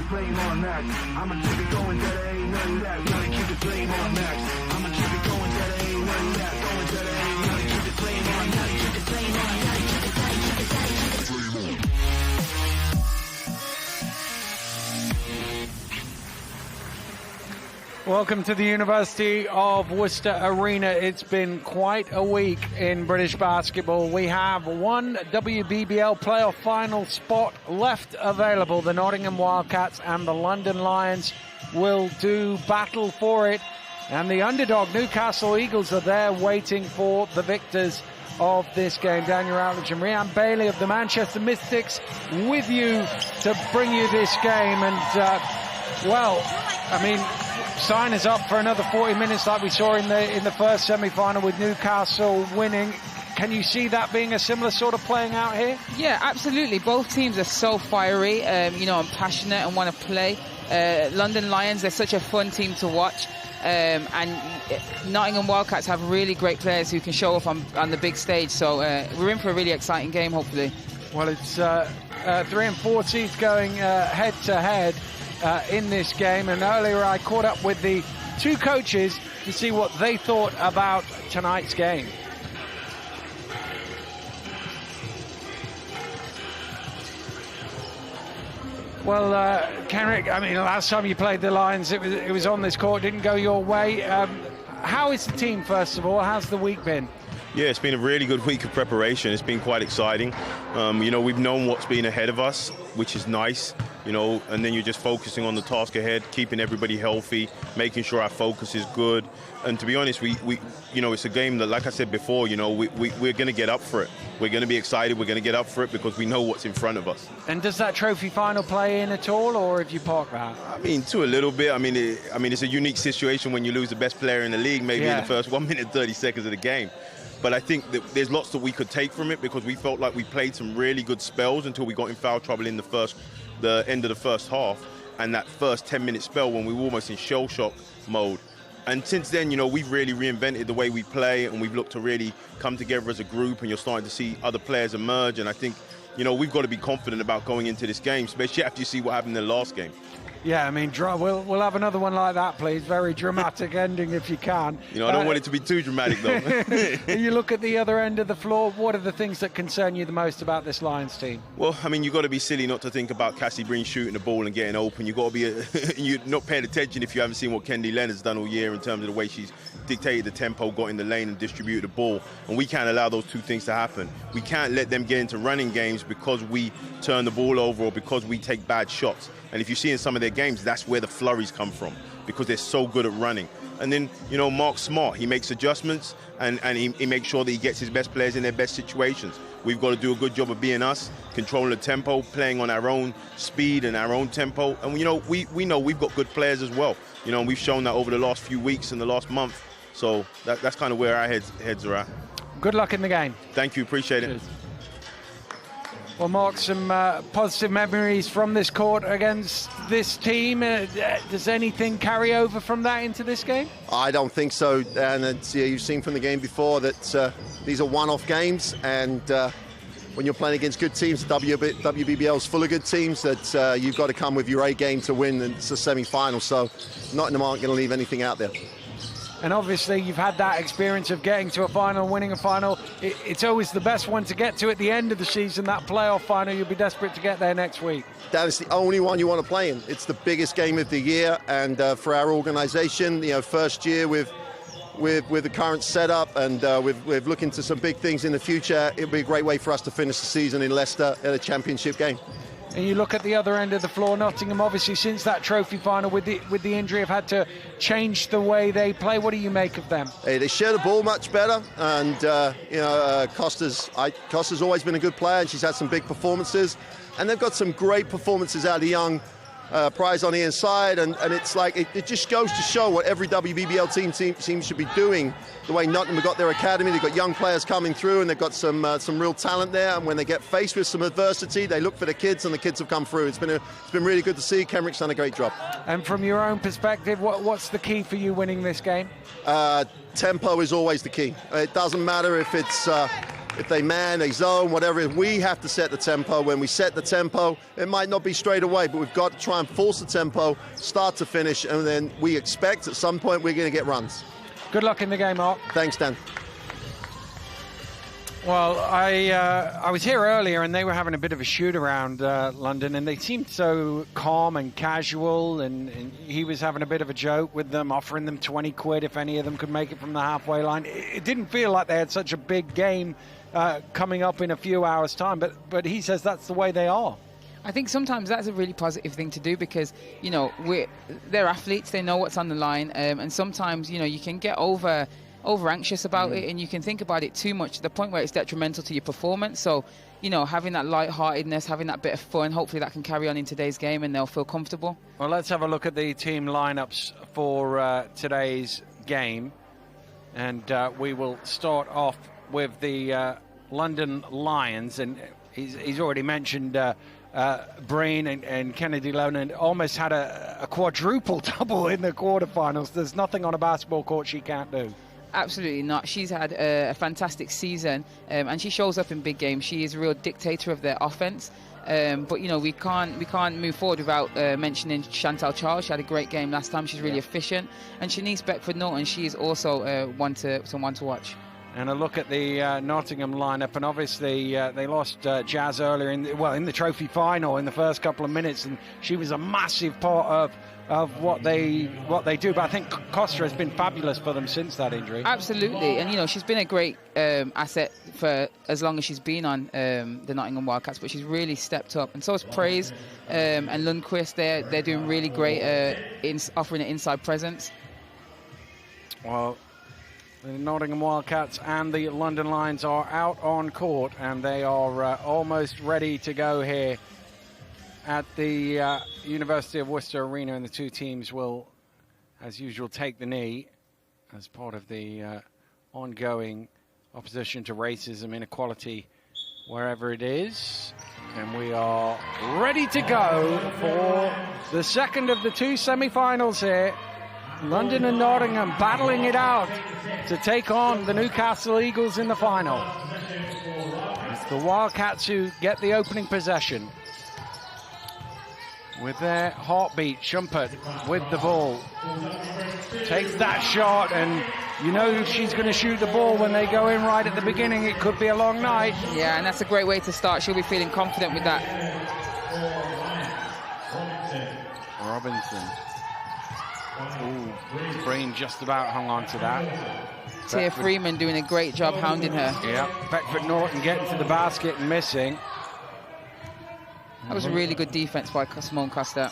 flame on max. I'ma keep it going till there ain't nothing left. Gotta keep the flame on max. I'ma keep it going till there ain't nothing left. Going till there ain't nothing. Keep the flame on. Gotta keep the flame on. Gotta keep the flame on. Keep the flame on. Welcome to the University of Worcester Arena. It's been quite a week in British basketball. We have one WBBL playoff final spot left available. The Nottingham Wildcats and the London Lions will do battle for it. And the underdog Newcastle Eagles are there waiting for the victors of this game. Daniel Outledge and Rhian Bailey of the Manchester Mystics with you to bring you this game. And, sign is up for another 40 minutes like we saw in the first semi-final with Newcastle winning. Can you see that being a similar sort of playing out here? Yeah, absolutely. Both teams are so fiery, and passionate and want to play. London Lions, they're such a fun team to watch. And Nottingham Wildcats have really great players who can show off on the big stage. So we're in for a really exciting game, hopefully. Well, it's 3 and 4 seeds going head-to-head. In this game, and earlier I caught up with the two coaches to see what they thought about tonight's game. Well, Kenrick, last time you played the Lions, it was on this court, didn't go your way. How is the team, first of all? How's the week been? Yeah, it's been a really good week of preparation. It's been quite exciting. We've known what's been ahead of us, which is nice, and then you're just focusing on the task ahead, keeping everybody healthy, making sure our focus is good. And to be honest, we it's a game that, like I said before, we're going to get up for it. We're going to be excited. We're going to get up for it because we know what's in front of us. And does that trophy final play in at all, or have you parked that? To a little bit. It's a unique situation when you lose the best player in the league, maybe in the first 1 minute, 30 seconds of the game. But I think that there's lots that we could take from it because we felt like we played some really good spells until we got in foul trouble in the end of the first half, and that first 10-minute spell when we were almost in shell shock mode. And since then, we've really reinvented the way we play, and we've looked to really come together as a group, and you're starting to see other players emerge. And I think, we've got to be confident about going into this game, especially after you see what happened in the last game. Yeah, we'll have another one like that, please. Very dramatic ending if you can. I don't want it to be too dramatic, though. You look at the other end of the floor, what are the things that concern you the most about this Lions team? Well, you've got to be silly not to think about Cassie Breen shooting the ball and getting open. You've got to be you're not paying attention if you haven't seen what Kendi Leonard's done all year in terms of the way she's dictated the tempo, got in the lane and distributed the ball. And we can't allow those two things to happen. We can't let them get into running games because we turn the ball over or because we take bad shots. And if you see in some of their games, that's where the flurries come from, because they're so good at running. And then, Mark's smart. He makes adjustments, and he makes sure that he gets his best players in their best situations. We've got to do a good job of being us, controlling the tempo, playing on our own speed and our own tempo. And, we know we've got good players as well. And we've shown that over the last few weeks and the last month. So that's kind of where our heads are at. Good luck in the game. Thank you. Appreciate it. Cheers. Well, Mark, some positive memories from this court against this team. Does anything carry over from that into this game? I don't think so. And you've seen from the game before that these are one-off games. And when you're playing against good teams, WBBL is full of good teams, that you've got to come with your A game to win. And it's a semi-final, so Nottingham aren't going to leave anything out there. And obviously you've had that experience of getting to a final, winning a final. It's always the best one to get to at the end of the season, that playoff final. You'll be desperate to get there next week. That is the only one you want to play in. It's the biggest game of the year, and for our organisation, first year with the current setup, and we're looking to some big things in the future. It'll be a great way for us to finish the season in Leicester at a championship game. And you look at the other end of the floor, Nottingham, obviously, since that trophy final with the injury, have had to change the way they play. What do you make of them? Hey, they share the ball much better, and Costa's always been a good player, and she's had some big performances, and they've got some great performances out of the young prize on the inside, and it's like it just goes to show what every WBBL team should be doing. The way Nottingham have got their academy, they've got young players coming through, and they've got some real talent there. And when they get faced with some adversity, they look for the kids, and the kids have come through. It's been really good to see. Kenrick's done a great job. And from your own perspective, what's the key for you winning this game? Tempo is always the key. It doesn't matter if it's if they man, they zone, whatever it is, we have to set the tempo. When we set the tempo, it might not be straight away, but we've got to try and force the tempo, start to finish, and then we expect at some point we're going to get runs. Good luck in the game, Mark. Thanks, Dan. Well, I was here earlier and they were having a bit of a shoot around London, and they seemed so calm and casual, and he was having a bit of a joke with them, offering them 20 quid if any of them could make it from the halfway line. It didn't feel like they had such a big game coming up in a few hours' time, but he says that's the way they are. I think sometimes that's a really positive thing to do because, you know, they're athletes, they know what's on the line, and sometimes, you know, you can get over anxious about it, and you can think about it too much to the point where it's detrimental to your performance. So, you know, having that lightheartedness, having that bit of fun, hopefully that can carry on in today's game and they'll feel comfortable. Well, let's have a look at the team lineups for today's game, and we will start off with the London Lions, and he's already mentioned Breen and Kennedy Lonan almost had a quadruple double in the quarterfinals. There's nothing on a basketball court she can't do. Absolutely not. She's had a fantastic season, and she shows up in big games. She is a real dictator of their offense. But you know, we can't move forward without mentioning Chantal Charles. She had a great game last time. She's really efficient, and Shanice Beckford-Norton. She is also one to watch. And a look at the Nottingham lineup, and obviously they lost Jazz earlier in the trophy final in the first couple of minutes, and she was a massive part of what they do. But I think Costa has been fabulous for them since that injury. Absolutely, and you know, she's been a great asset for as long as she's been on the Nottingham Wildcats, but she's really stepped up, and so is Praise and Lundqvist. They're doing really great in offering an inside presence. Well, the Nottingham Wildcats and the London Lions are out on court, and they are almost ready to go here at the University of Worcester Arena, and the two teams will, as usual, take the knee as part of the ongoing opposition to racism, inequality, wherever it is. And we are ready to go for the second of the two semi-finals here. London and Nottingham battling it out to take on the Newcastle Eagles in the final. It's the Wildcats who get the opening possession with their heartbeat. Schumpert with the ball takes that shot, and you know she's going to shoot the ball when they go in right at the beginning. It could be a long night. Yeah, and that's a great way to start. She'll be feeling confident with that. Robinson. Ooh, Breen just about hung on to that. Tia Freeman doing a great job hounding her. Yeah, Beckford-Norton getting to the basket and missing. That was a really good defense by Simone Costa.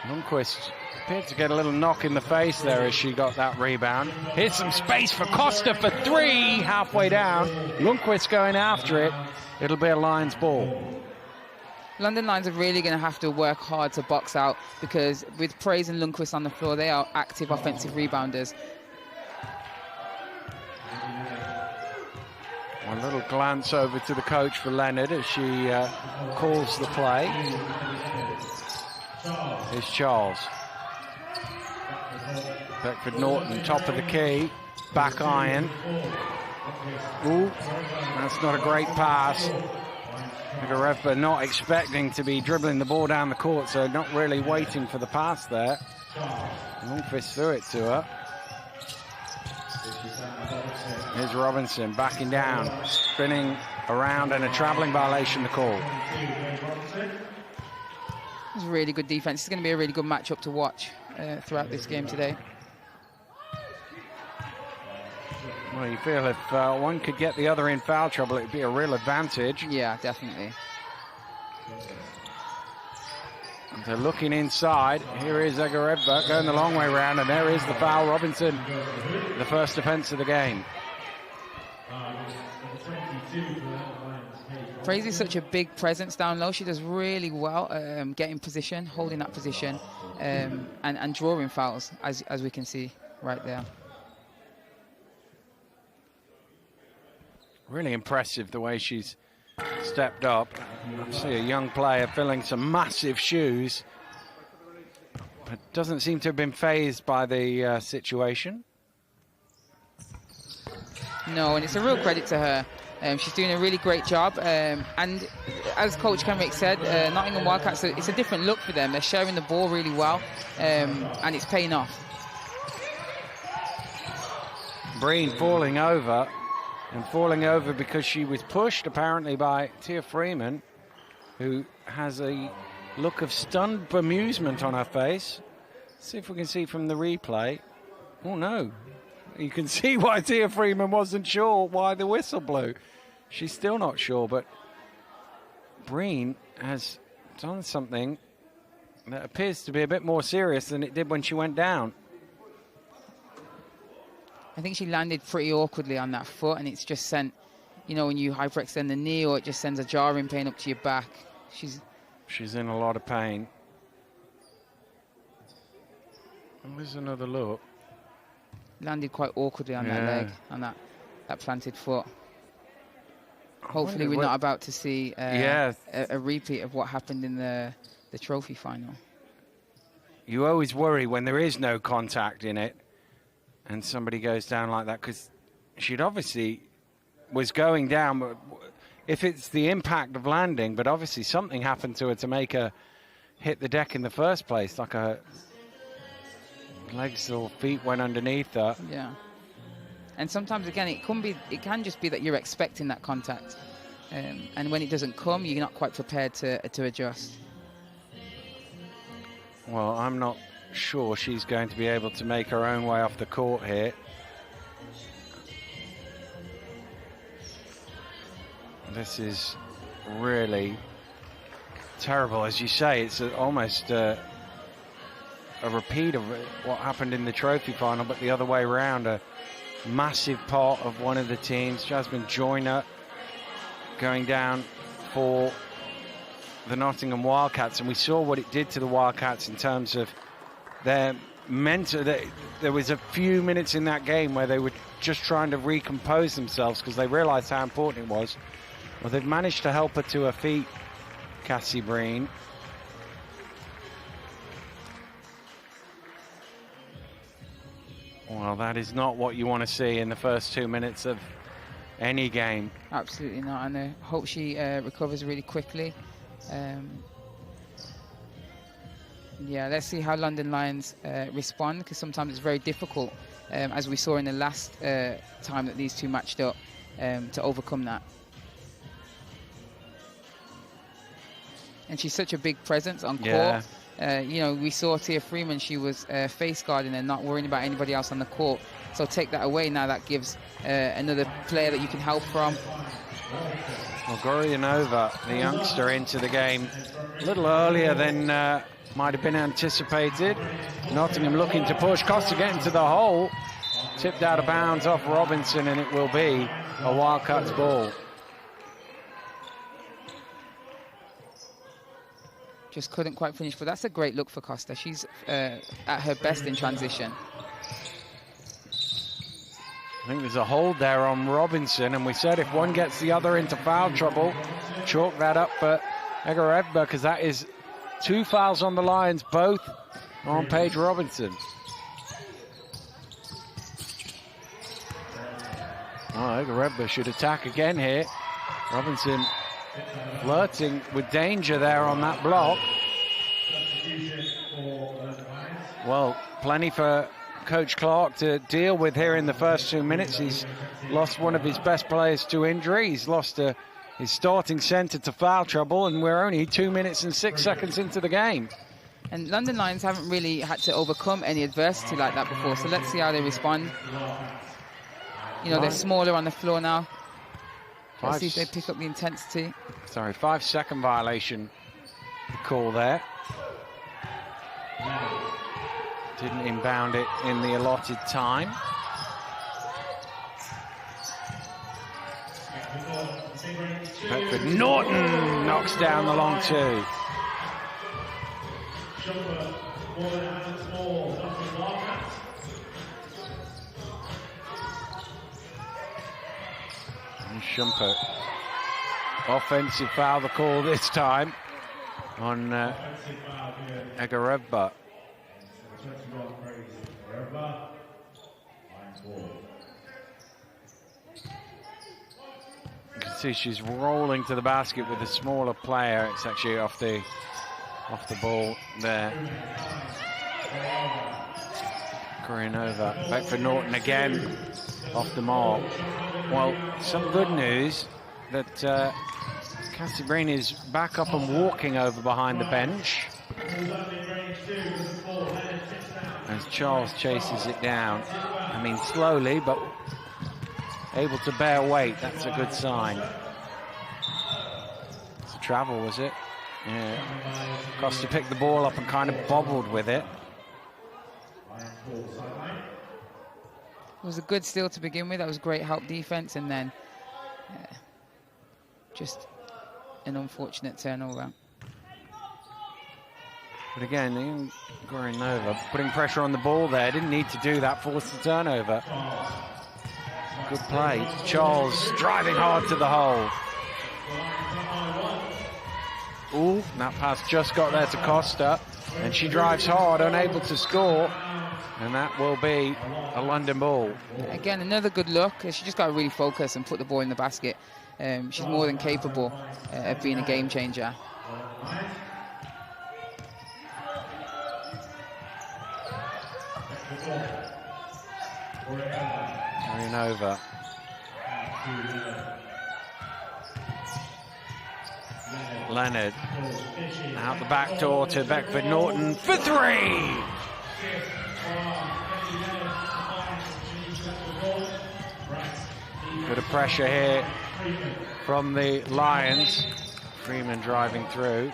Lundqvist appeared to get a little knock in the face there as she got that rebound. Here's some space for Costa for three, halfway down. Lundqvist going after it. It'll be a Lions ball. London Lions are really going to have to work hard to box out, because with Praise and Lundqvist on the floor, they are active offensive rebounders. A little glance over to the coach for Leonard as she calls the play. Here's Charles. Beckford-Norton, top of the key, back iron. Ooh, that's not a great pass. Garefba not expecting to be dribbling the ball down the court, so not really waiting for the pass there. Lundqvist threw it to her. Here's Robinson backing down, spinning around, and a travelling violation to call. It's a really good defense. It's going to be a really good matchup to watch throughout this game today. Well, you feel if one could get the other in foul trouble, it'd be a real advantage. Yeah, definitely. And they're looking inside. Here is Zagareva going the long way round, and there is the foul. Robinson, the first offence of the game. Crazy's such a big presence down low. She does really well getting position, holding that position, and drawing fouls, as we can see right there. Really impressive the way she's stepped up. I see a young player filling some massive shoes, but doesn't seem to have been fazed by the situation. No, and it's a real credit to her. She's doing a really great job. And as Coach Kenrick said, Nottingham Wildcats, it's a different look for them. They're sharing the ball really well, and it's paying off. Breen falling over, and falling over because she was pushed apparently by Tia Freeman, who has a look of stunned bemusement on her face. Let's see if we can see from the replay. Oh no, you can see why Tia Freeman wasn't sure why the whistle blew. She's still not sure, but Breen has done something that appears to be a bit more serious than it did when she went down. I think she landed pretty awkwardly on that foot, and it's just sent, you know, when you hyperextend the knee, or it just sends a jarring pain up to your back. She's in a lot of pain. There's another look. Landed quite awkwardly on that leg, on that planted foot. Hopefully we're not about to see a repeat of what happened in the trophy final. You always worry when there is no contact in it and somebody goes down like that, because she'd obviously was going down, but if it's the impact of landing, but obviously something happened to her to make her hit the deck in the first place, like her legs or feet went underneath her. Yeah. And sometimes, again, it can just be that you're expecting that contact. And when it doesn't come, you're not quite prepared to adjust. Well, I'm not sure she's going to be able to make her own way off the court here. This is really terrible. As you say, it's almost a repeat of what happened in the trophy final, but the other way around. A massive part of one of the teams, Jasmine Joyner, going down for the Nottingham Wildcats, and we saw what it did to the Wildcats in terms of their mental. There was a few minutes in that game where they were just trying to recompose themselves because they realized how important it was. Well, they've managed to help her to her feet, Cassie Breen. Well, that is not what you want to see in the first 2 minutes of any game. Absolutely not, and I hope she recovers really quickly. Yeah, let's see how London Lions respond, because sometimes it's very difficult, as we saw in the last time that these two matched up, to overcome that. And she's such a big presence on court. You know, we saw Tia Freeman, she was face guarding and not worrying about anybody else on the court. So take that away. Now that gives another player that you can help from. Well, Goryanova, the youngster, into the game a little earlier than might have been anticipated. Nottingham looking to push. Costa getting to the hole. Tipped out of bounds off Robinson, and it will be a Wildcats ball. Just couldn't quite finish, but that's a great look for Costa. She's at her best in transition. I think there's a hold there on Robinson, and we said if one gets the other into foul trouble, chalk that up for Egareva, because that is 2 fouls on the Lions, both on Paige Robinson. Oh, Egareva should attack again here. Robinson flirting with danger there on that block. Well, plenty for Coach Clark to deal with here in the first 2 minutes. He's lost one of his best players to injury. He's lost his starting centre to foul trouble, and we're only 2 minutes and 6 seconds into the game. And London Lions haven't really had to overcome any adversity like that before, so let's see how they respond. You know, they're smaller on the floor now. Let's see if they pick up the intensity. Sorry, 5-second violation call there. Didn't inbound it in the allotted time. But Norton knocks down the long two. And Shumpert. Offensive foul, the call this time on Egareva. See, she's rolling to the basket with a smaller player. It's actually off the ball there. Koreanova. Beckford Norton again off the mark. Well, some good news that Cassie Breen is back up and walking over behind the bench as Charles chases it down. I mean, slowly, but able to bear weight. That's a good sign. It's a travel, was it? Yeah. Costa picked the ball up and kind of bobbled with it. It was a good steal to begin with. That was great help defense, and then just an unfortunate turnover. But again, Koreanova putting pressure on the ball there. Didn't need to do that, forced the turnover. Good play. Charles driving hard to the hole. Ooh, that pass just got there to Costa, and she drives hard, unable to score, and that will be a London ball. Again, another good look. She just got to really focus and put the ball in the basket. She's more than capable of being a game changer. Koreanova. Leonard out the back door to Beckford Norton for three. Bit of pressure here from the Lions. Freeman driving through.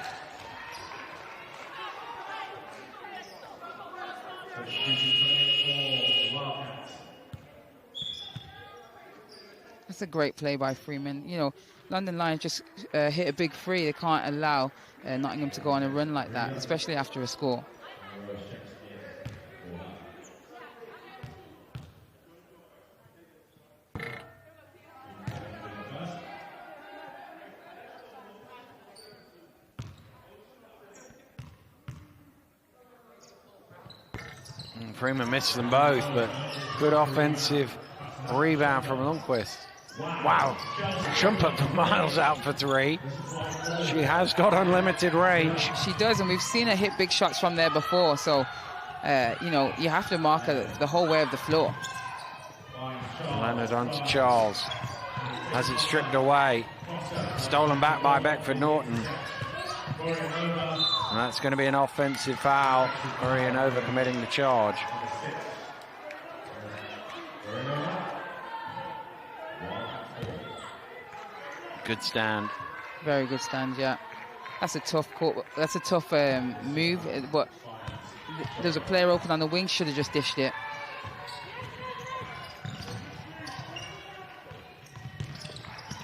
That's a great play by Freeman. You know, London Lions just hit a big three. They can't allow Nottingham to go on a run like that, especially after a score. Freeman missed them both, but good offensive rebound from Lundqvist. Wow, Shumpert for Miles out for three. She has got unlimited range. She does, and we've seen her hit big shots from there before, so, you know, you have to mark her the whole way of the floor. Leonard on to Charles. Has it stripped away. Stolen back by Beckford Norton. And that's going to be an offensive foul. Koreanova committing the charge. Good stand. Very good stand, yeah. That's a tough court. That's a tough move, but there's a player open on the wing. Should have just dished it.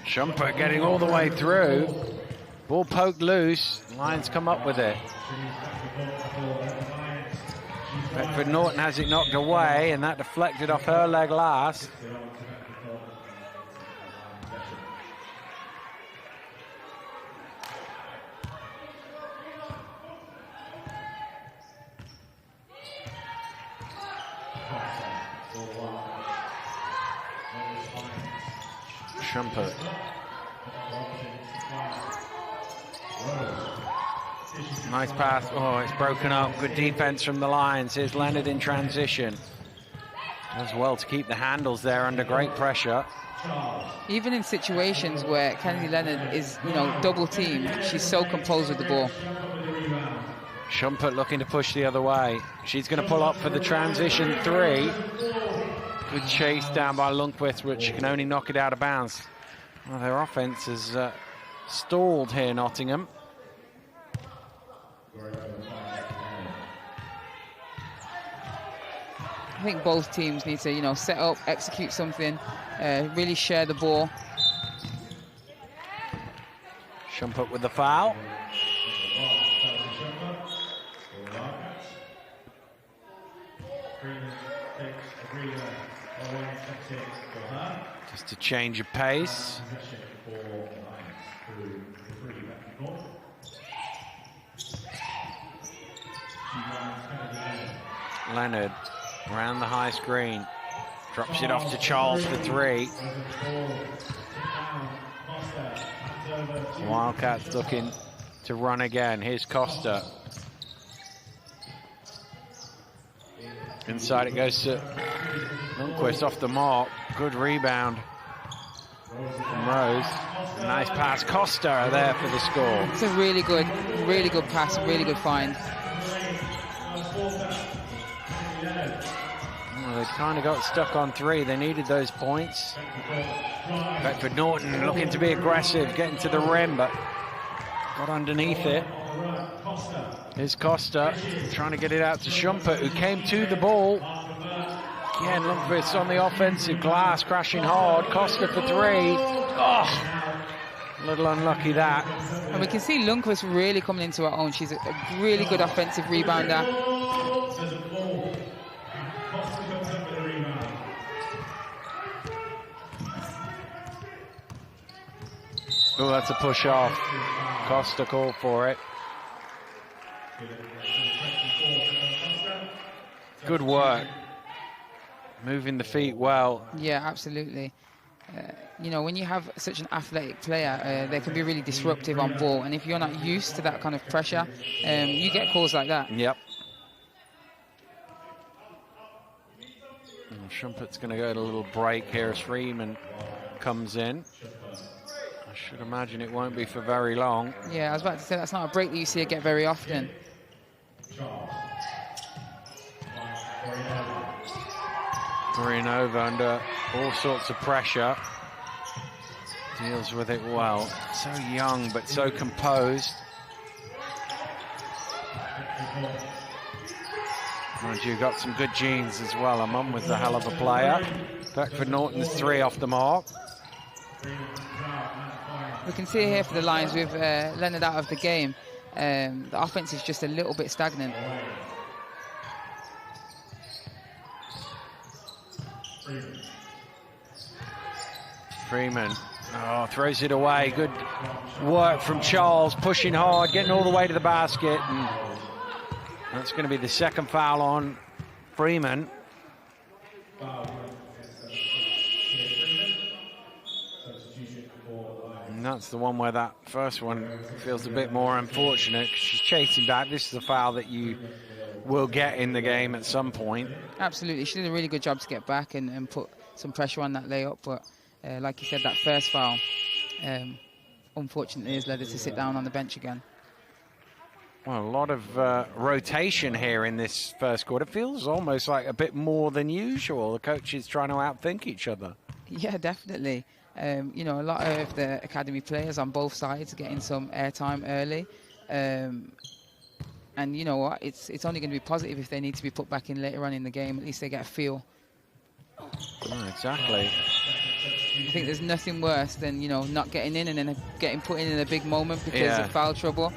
Shumpert getting all the way through. Ball poked loose. Lions come up with it. Beckford Norton has it knocked away, and that deflected off her leg last. Shumpert. Nice pass. Oh, it's broken up. Good defense from the Lions. Here's Leonard in transition. Does well to keep the handles there under great pressure. Even in situations where Kennedy Leonard is, you know, double teamed, she's so composed with the ball. Shumpert looking to push the other way. She's going to pull up for the transition three. Good chase down by Lundqvist, but she can only knock it out of bounds. Well, their offense has stalled here, Nottingham. I think both teams need to, you know, set up, execute something, really share the ball. Shumpert with the foul. Just a change of pace. Leonard around the high screen. Drops it off to Charles for three. Wildcats looking to run again. Here's Costa. Inside it goes to Lundqvist off the mark. Good rebound from Rose. Nice pass. Costa there for the score. It's a really good pass, really good find. Well, they kind of got stuck on 3. They needed those points. Beckford Norton looking to be aggressive, getting to the rim, but got underneath it. Here's Costa trying to get it out to Schumpert, who came to the ball. Again, Lundqvist on the offensive glass, crashing hard. Costa for 3. Oh, a little unlucky that. And we can see Lundqvist really coming into her own. She's a really good offensive rebounder. Oh, that's a push off. Costa called for it. Good work. Moving the feet well. Yeah, absolutely. You know, when you have such an athletic player, they can be really disruptive on ball. And if you're not used to that kind of pressure, you get calls like that. Yep. Schumpeter's going to go to a little break here as Freeman comes in. I should imagine it won't be for very long. Yeah, I was about to say that's not a break that you see her get very often. Marinova under all sorts of pressure. Deals with it well. So young, but so composed. Mind you, got some good genes as well. Her mum was a hell of a player. Beckford Norton's 3 off the mark. We can see here for the Lions with Leonard out of the game. The offense is just a little bit stagnant. Freeman throws it away. Good work from Charles, pushing hard, getting all the way to the basket. And that's going to be the second foul on Freeman. And that's the one where that first one feels a bit more unfortunate. She's chasing back. This is a foul that you will get in the game at some point. Absolutely. She did a really good job to get back and put some pressure on that layup. But like you said, that first foul, unfortunately, has led her to sit down on the bench again. Well, a lot of rotation here in this first quarter. It feels almost like a bit more than usual. The coaches trying to outthink each other. Yeah, definitely. You know, a lot of the academy players on both sides getting some airtime early. And you know what? It's only going to be positive if they need to be put back in later on in the game. At least they get a feel. Oh, exactly. I think there's nothing worse than, you know, not getting in and then getting put in a big moment because of foul trouble.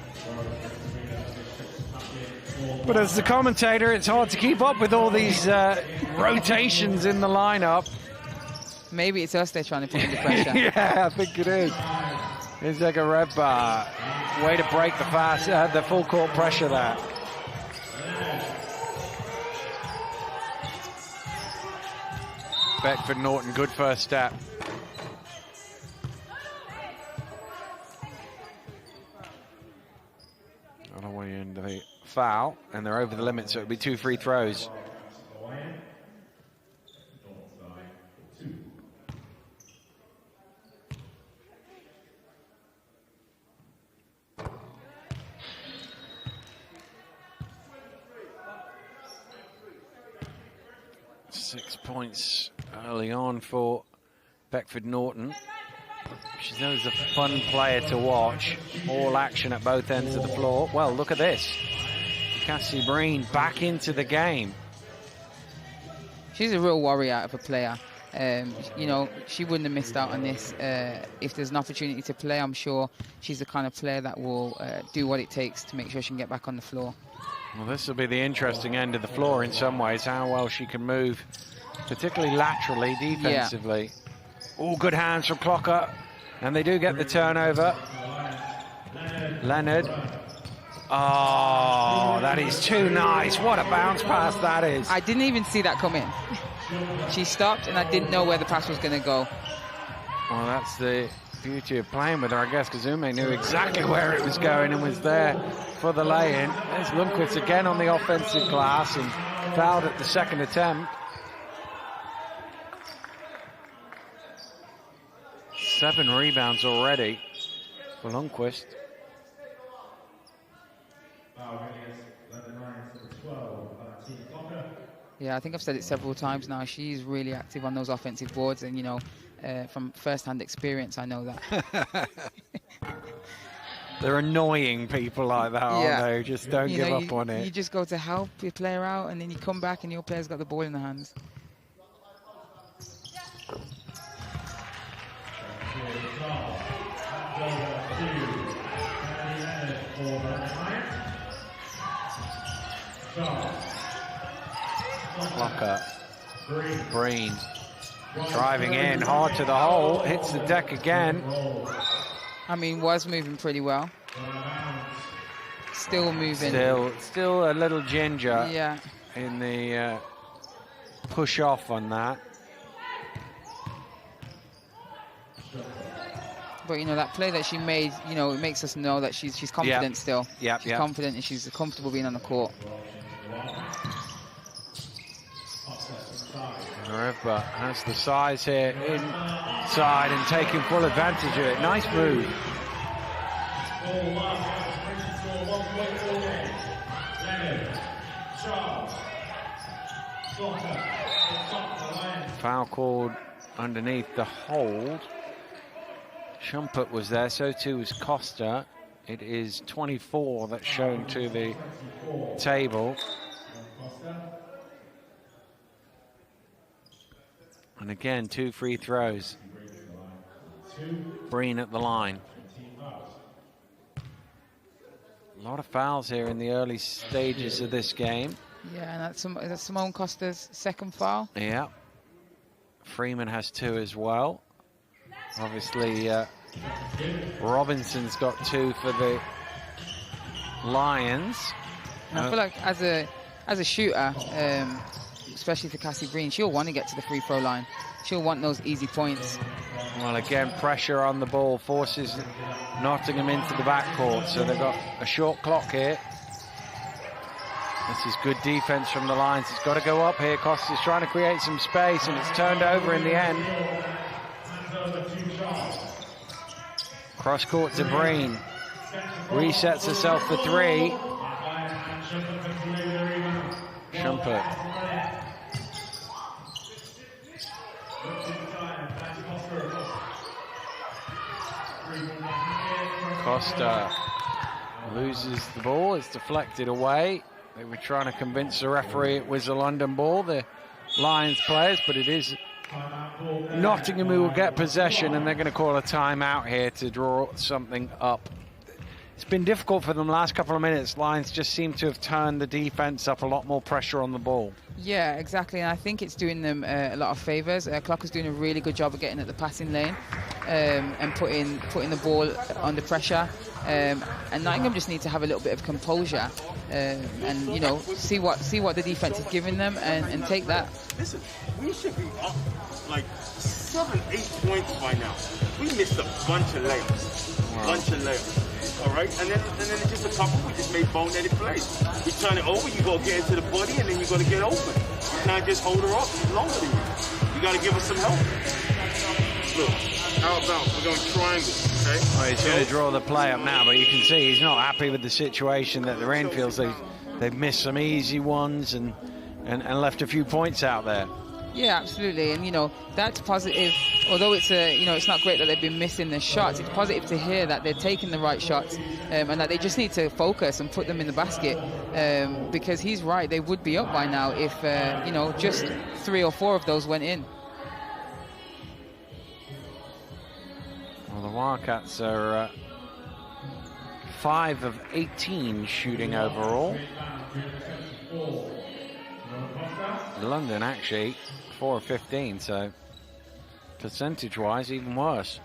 But as the commentator, it's hard to keep up with all these rotations in the lineup. Maybe it's us they're trying to put under pressure. Yeah, I think it is. It's like a red bar. Way to break the full court pressure there. Beckford Norton, good first step. On the way into the foul, and they're over the limit, so it'll be 2 free throws. Points early on for Beckford Norton. She's always a fun player to watch. All action at both ends of the floor. Well, look at this. Cassie Breen back into the game. She's a real warrior of a player. You know, she wouldn't have missed out on this. If there's an opportunity to play, I'm sure she's the kind of player that will do what it takes to make sure she can get back on the floor. Well, this will be the interesting end of the floor in some ways, how well she can move, particularly laterally, defensively. Yeah. All good hands from Clocker, and they do get the turnover. Leonard. Oh, that is too nice. What a bounce pass that is. I didn't even see that come in. She stopped, and I didn't know where the pass was going to go. Well, that's the beauty of playing with her, I guess, because Ume knew exactly where it was going and was there for the lay-in. There's Lundqvist again on the offensive glass and fouled at the second attempt. 7 rebounds already for Lundqvist. Yeah, I think I've said it several times now. She's really active on those offensive boards, and you know, from first-hand experience, I know that. They're annoying people like that, aren't they? Just don't give up on it. You just go to help your player out, and then you come back, and your player's got the ball in the hands. Blocker. Breen driving in hard to the hole, hits the deck again. I mean, was moving pretty well. Still moving. Still a little ginger. Yeah. In the push off on that. But you know, that play that she made, you know, it makes us know that she's confident still. Yeah, she's confident and she's comfortable being on the court. Revba has the size here inside and taking full advantage of it. Nice move. Foul called underneath the hold. Schumpert was there, so too was Costa. It is 24 that's shown to the table. And again, 2 free throws. Breen at the line. A lot of fouls here in the early stages of this game. Yeah, and that's Simone Costa's second foul. Yeah. Freeman has 2 as well. Obviously, Robinson's got 2 for the Lions. And I feel like as a shooter, especially for Cassie Breen, she'll want to get to the free throw line. She'll want those easy points. Well, again, pressure on the ball forces Nottingham into the backcourt, so they've got a short clock here. This is good defense from the Lions. It's got to go up here. Costa's trying to create some space, and it's turned over in the end. Cross court to Breen. Resets herself for 3. Schumpert. Costa loses the ball. It's deflected away. They were trying to convince the referee it was a London ball, the Lions players, but it is Nottingham who will get possession, and they're going to call a timeout here to draw something up. It's been difficult for them the last couple of minutes. Lions just seem to have turned the defense up, a lot more pressure on the ball. Yeah, exactly, and I think it's doing them a lot of favors. Clark is doing a really good job of getting at the passing lane and putting the ball under pressure. And Nottingham just need to have a little bit of composure and you know, see what the defense is giving them and take that. Listen, we should be up like 7-8 points by now. We missed a bunch of layups. All right, and then it's just a couple. We just made boneheaded plays. We turn it over, you go get into the body, and then you're gonna get open. You can't just hold her up longer than you. You gotta give us some help. Look, how about we're going triangle, okay? Well, he's going to draw the play up now, but you can see he's not happy with the situation that they're in. Feels they've missed some easy ones and left a few points out there. Yeah, absolutely, and you know, that's positive. Although it's it's not great that they've been missing the shots, it's positive to hear that they're taking the right shots and that they just need to focus and put them in the basket because he's right, they would be up by now if just 3 or 4 of those went in. Well, the Wildcats are 5 of 18 shooting overall. London actually 4 of 15, so percentage-wise even worse.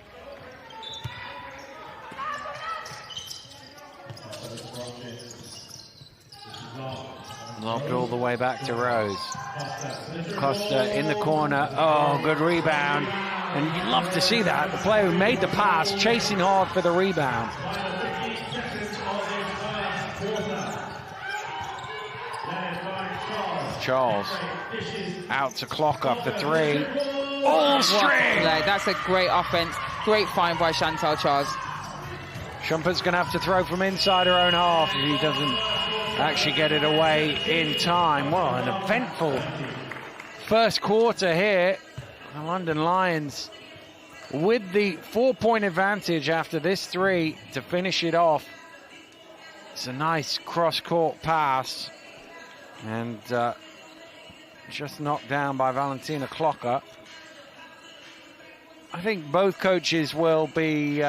Lobbed all the way back to Rose. Costa in the corner. Oh, good rebound. And you'd love to see that. The player who made the pass, chasing hard for the rebound. Charles out to clock up the three. All string! That's a great offense. Great find by Chantal Charles. Shumpert's going to have to throw from inside her own half if he doesn't actually get it away in time. Well, an eventful first quarter here. The London Lions with the 4-point advantage after this three to finish it off. It's a nice cross-court pass. And just knocked down by Valentina Clocker. I think both coaches will be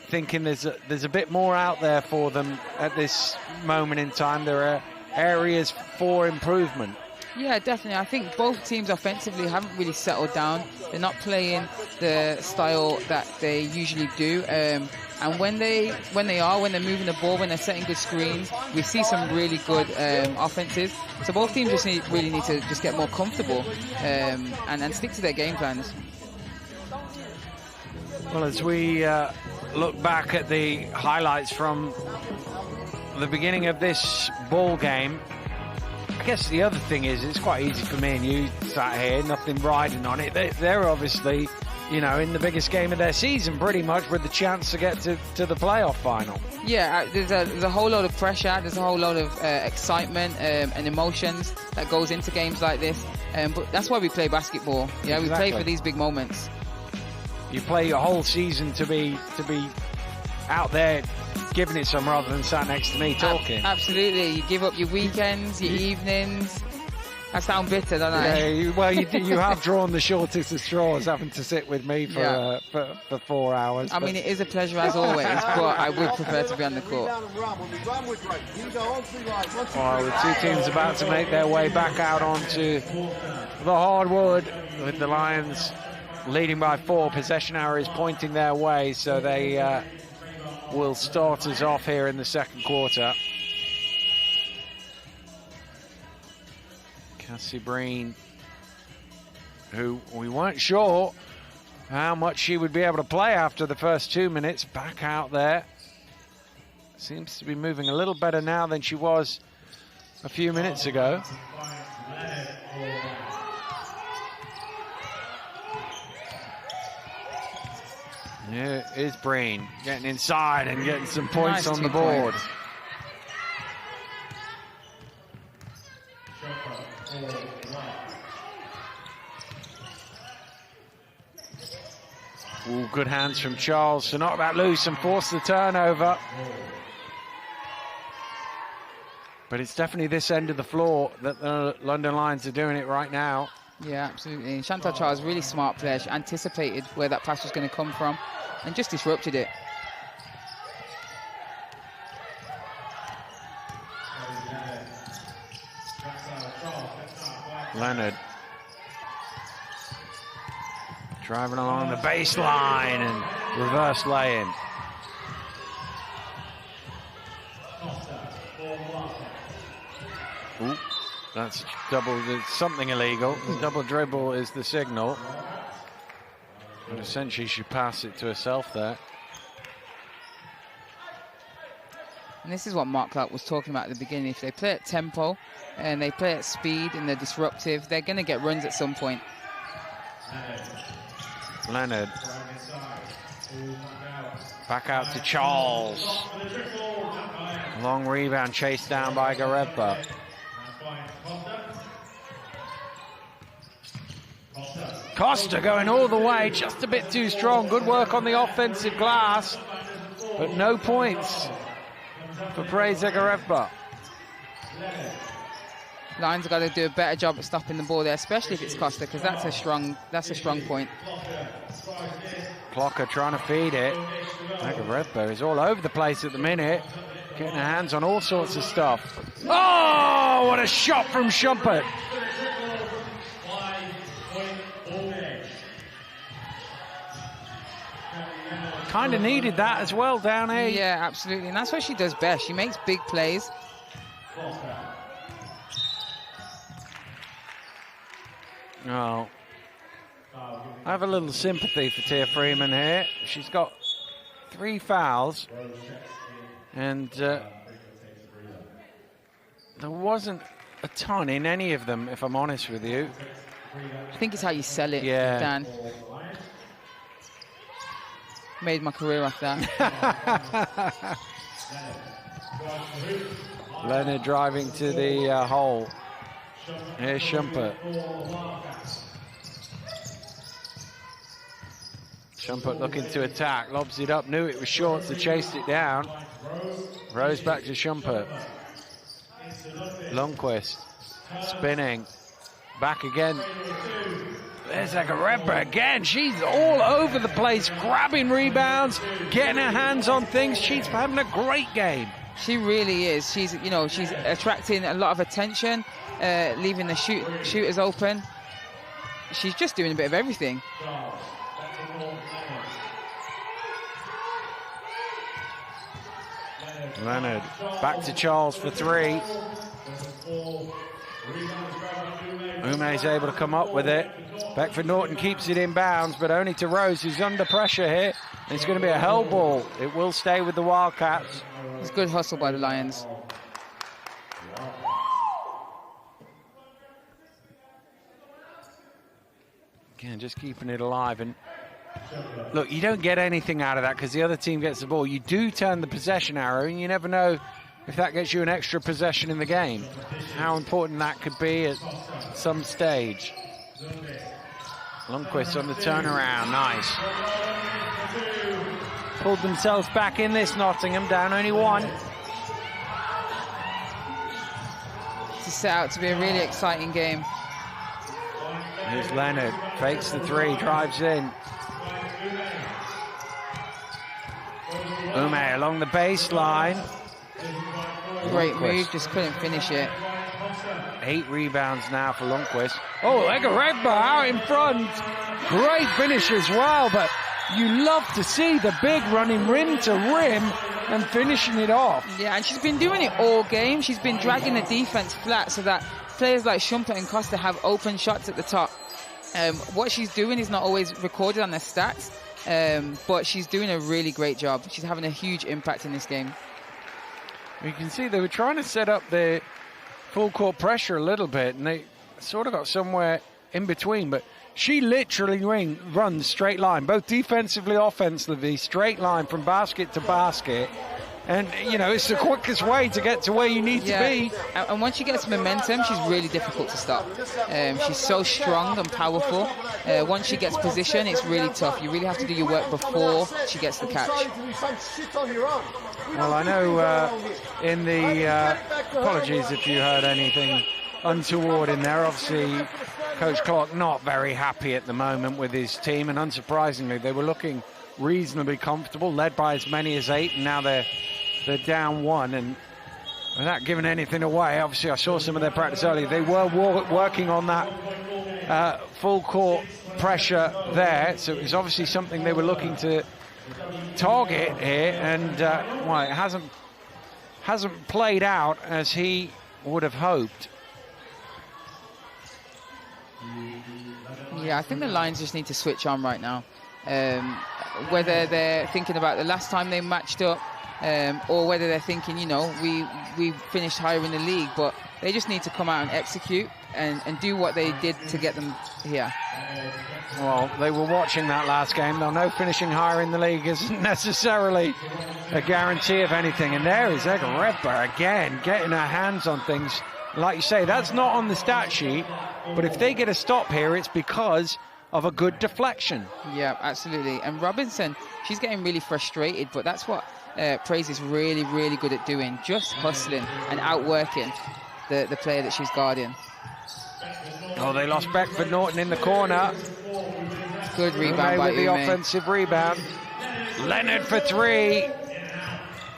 thinking there's a bit more out there for them at this moment in time. There are areas for improvement. Yeah, definitely. I think both teams offensively haven't really settled down. They're not playing the style that they usually do. And when they're moving the ball, when they're setting good screens, we see some really good offenses. So both teams just really need to just get more comfortable and stick to their game plans. Well, as we look back at the highlights from the beginning of this ball game, I guess the other thing is it's quite easy for me and you sat here, nothing riding on it. They're obviously, you know, in the biggest game of their season, pretty much, with the chance to get to the playoff final. Yeah, there's a whole lot of pressure. There's a whole lot of excitement and emotions that goes into games like this. But that's why we play basketball. Yeah, exactly. We play for these big moments. You play your whole season to be out there giving it some rather than sat next to me talking. Absolutely. You give up your weekends, your evenings. I sound bitter, don't I? Yeah, you have drawn the shortest of straws, having to sit with me for 4 hours. I mean, it is a pleasure as always, but I would prefer to be on the court. Well, the two teams about to make their way back out onto the hardwood, with the Lions leading by 4. Possession arrow is pointing their way, so they will start us off here in the second quarter. Cassie Breen, who we weren't sure how much she would be able to play after the first 2 minutes, back out there. Seems to be moving a little better now than she was a few minutes ago. Here is Breen getting inside and getting some points on the board. Ooh, good hands from Charles to knock that loose and force the turnover. But it's definitely this end of the floor that the London Lions are doing it right now. Yeah, absolutely. And Chantal Charles, really smart player. She anticipated where that pass was going to come from and just disrupted it. Leonard driving along the baseline and reverse lay-in. Ooh, that's double, something illegal. The double dribble is the signal. And essentially she passed it to herself there. And this is what Mark Clark was talking about at the beginning. If they play at tempo and they play at speed and they're disruptive, they're going to get runs at some point. Leonard. Back out to Charles. Long rebound chased down by Gareba. Costa going all the way, just a bit too strong. Good work on the offensive glass, but no points for Preza Gareba. Lions have got to do a better job at stopping the ball there, especially if it's Costa, because that's a strong point. Clocker trying to feed it. Gareba is all over the place at the minute, getting her hands on all sorts of stuff. Oh, what a shot from Shumpert. Kind of needed that as well down here. Yeah, absolutely. And that's what she does best. She makes big plays. Oh. I have a little sympathy for Tia Freeman here. She's got 3 fouls, and there wasn't a ton in any of them, if I'm honest with you. I think it's how you sell it, Yeah. Dan. Made my career off that. Leonard driving to the hole. Here's Schumpert. Schumpert looking to attack, lobs it up, knew it was short, so chased it down. Rose back to Schumpert. Lundqvist spinning. Back again. There's Zagareba again. She's all over the place, grabbing rebounds, getting her hands on things. She's having a great game. She really is. She's, you know, she's attracting a lot of attention, leaving the shooters open. She's just doing a bit of everything. Leonard back to Charles for 3. Ume's able to come up with it. Beckford Norton keeps it in bounds, but only to Rose, who's under pressure here. It's going to be a hell ball. It will stay with the Wildcats. It's good hustle by the Lions. Again, just keeping it alive. And look, you don't get anything out of that because the other team gets the ball. You do turn the possession arrow, and you never know if that gets you an extra possession in the game. How important that could be at some stage. Lundqvist on the turnaround, nice. Pulled themselves back in this, Nottingham, down only 1. It's set out to be a really exciting game. Here's Leonard, fakes the 3, drives in. Ume along the baseline. Great move, just couldn't finish it. 8 rebounds now for Lundqvist. Oh, Egaregba out in front. Great finish as well, but you love to see the big running rim to rim and finishing it off. Yeah, and she's been doing it all game. She's been dragging the defense flat so that players like Schumpert and Costa have open shots at the top. What she's doing is not always recorded on the stats, but she's doing a really great job. She's having a huge impact in this game. You can see they were trying to set up the full court pressure a little bit, and they sort of got somewhere in between, but she literally runs straight line, both defensively, offensively, straight line from basket to basket. And, you know, it's the quickest way to get to where you need to be. And once she gets momentum, she's really difficult to stop. She's so strong and powerful. Once she gets position, it's really tough. You really have to do your work before she gets the catch. Well, I know in the apologies if you heard anything untoward in there. Obviously, Coach Clark not very happy at the moment with his team, and unsurprisingly, they were looking reasonably comfortable, led by as many as 8, and now they're down 1, and without giving anything away, obviously I saw some of their practice earlier. They were working on that full court pressure there, so it was obviously something they were looking to target here, and well, it hasn't played out as he would have hoped. Yeah, I think the Lions just need to switch on right now. Whether they're thinking about the last time they matched up, or whether they're thinking, you know, we finished higher in the league, but they just need to come out and execute and do what they did to get them here. Well, they were watching that last game. They'll know finishing higher in the league isn't necessarily a guarantee of anything. And there is Egaregba again, getting her hands on things. Like you say, that's not on the stat sheet, but if they get a stop here, it's because of a good deflection. Yeah, absolutely. And Robinson, she's getting really frustrated, but that's what Praise is really, really good at doing, just hustling and outworking the player that she's guarding. Oh, they lost Beckford Norton in the corner. Good rebound by with the Ume. offensive rebound. Leonard for 3.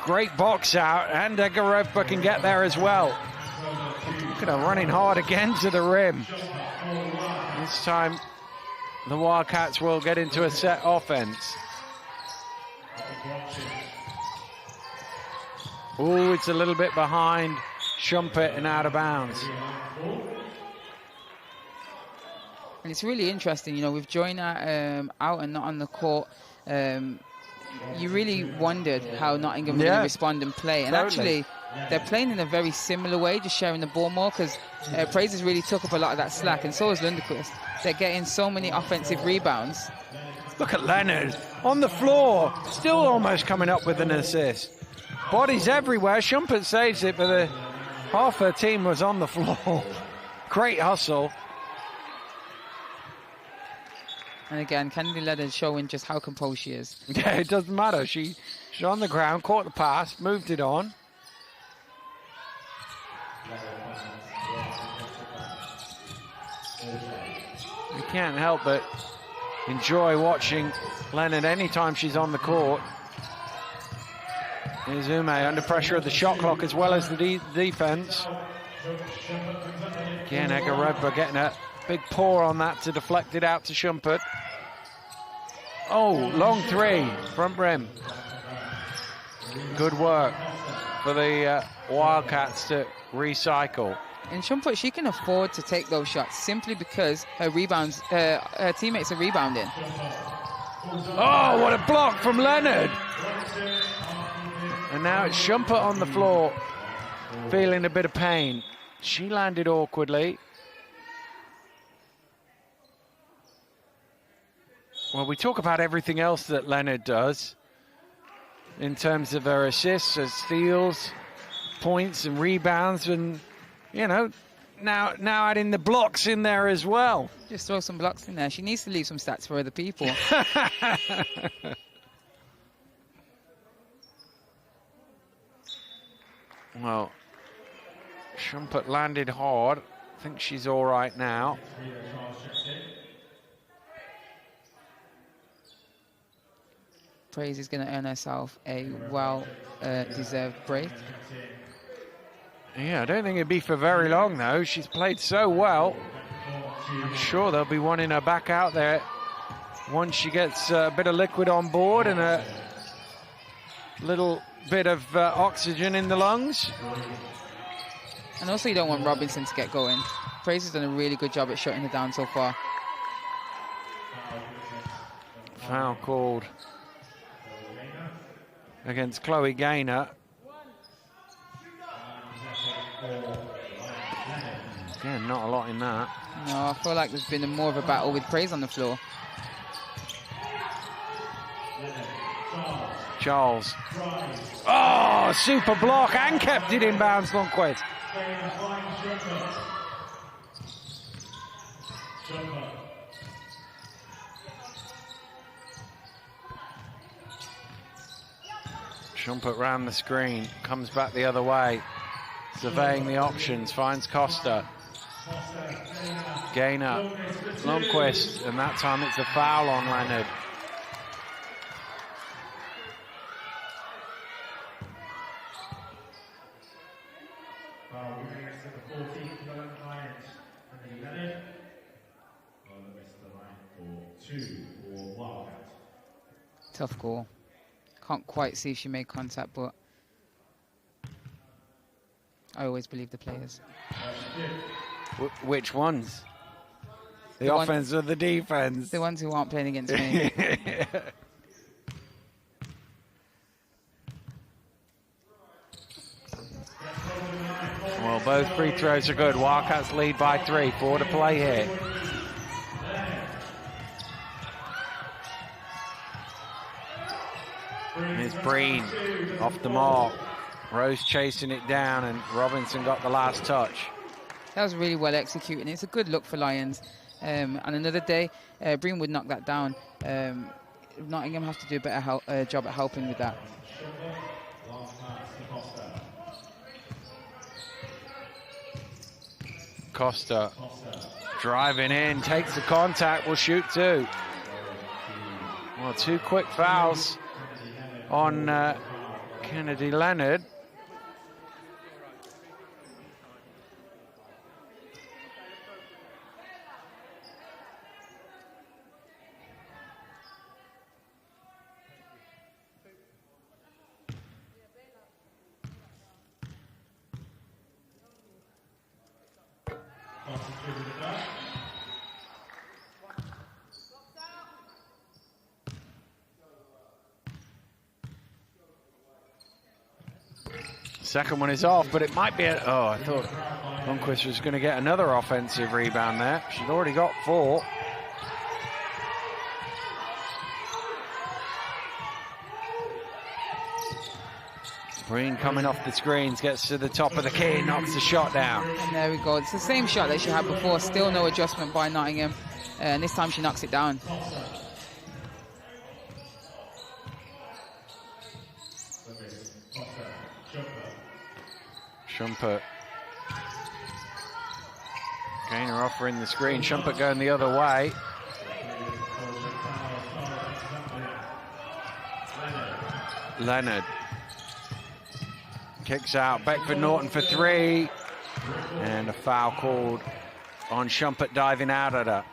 Great box out, and Egaregba can get there as well. Look at her running hard again to the rim. This time, the Wildcats will get into a set offense. Oh, it's a little bit behind Schumpert and out of bounds. And it's really interesting, you know, with Joyner out and not on the court, you really wondered how Nottingham were going to respond and play. And actually, they're playing in a very similar way, just sharing the ball more, because Praises really took up a lot of that slack, and so is Lundqvist. They're getting so many offensive rebounds. Look at Leonard on the floor, still almost coming up with an assist. Bodies everywhere. Schumpert saves it, but half her team was on the floor. Great hustle. And again, Kennedy Leonard showing just how composed she is. Yeah, it doesn't matter. She's on the ground, caught the pass, moved it on. You can't help but enjoy watching Leonard anytime she's on the court. Here's Ume under pressure of the shot clock as well as the defense. Again, Egaredba getting a big pour on that to deflect it out to Schumpert. Oh, long three, front rim. Good work for the Wildcats to recycle. And Schumpert, she can afford to take those shots simply because her rebounds, her teammates are rebounding. Oh, what a block from Leonard. And now it's Schumpert on the floor, feeling a bit of pain. She landed awkwardly. Well, we talk about everything else that Leonard does in terms of her assists, her steals, points and rebounds, and, you know, now adding the blocks in there as well. Just throw some blocks in there. She needs to leave some stats for other people. Well, Schumpert landed hard. I think she's all right now. Praise is going to earn herself a well-deserved break. Yeah, I don't think it'd be for very long, though. She's played so well. I'm sure they'll be wanting her back out there once she gets a bit of liquid on board and a little bit of oxygen in the lungs. And also, you don't want Robinson to get going. Praise has done a really good job at shutting her down so far. Foul called against Chloe Gaynor. Again, not a lot in that. No, I feel like there's been more of a battle with Praise on the floor. Charles. Oh, super block and kept it in bounds, Lundqvist. Schumpert round the screen, comes back the other way, surveying the options, finds Costa. Gaynor, Lundqvist, and that time it's a foul on Leonard. Tough call. Can't quite see if she made contact, but I always believe the players. Which ones? The offense or the defense? The ones who aren't playing against me. Well, both free throws are good. Wildcats lead by 3. 4 to play here. And it's Breen off the mark. Rose chasing it down, and Robinson got the last touch. That was really well executed. It's a good look for Lions. On another day, Breen would knock that down. Nottingham have to do a better job at helping with that. Costa driving in, takes the contact, will shoot 2. Well, 2 quick fouls on Kennedy Leonard. Second one is off, but it might be oh, I thought Lundqvist was going to get another offensive rebound there. She'd already got 4. Breen coming off the screens, gets to the top of the key, knocks the shot down. And there we go. It's the same shot that she had before. Still no adjustment by Nottingham. And this time she knocks it down. Schumpert. Gainer offering the screen. Schumpert going the other way. Leonard. Kicks out. Beckford Norton for 3. And a foul called on Schumpert diving out at her.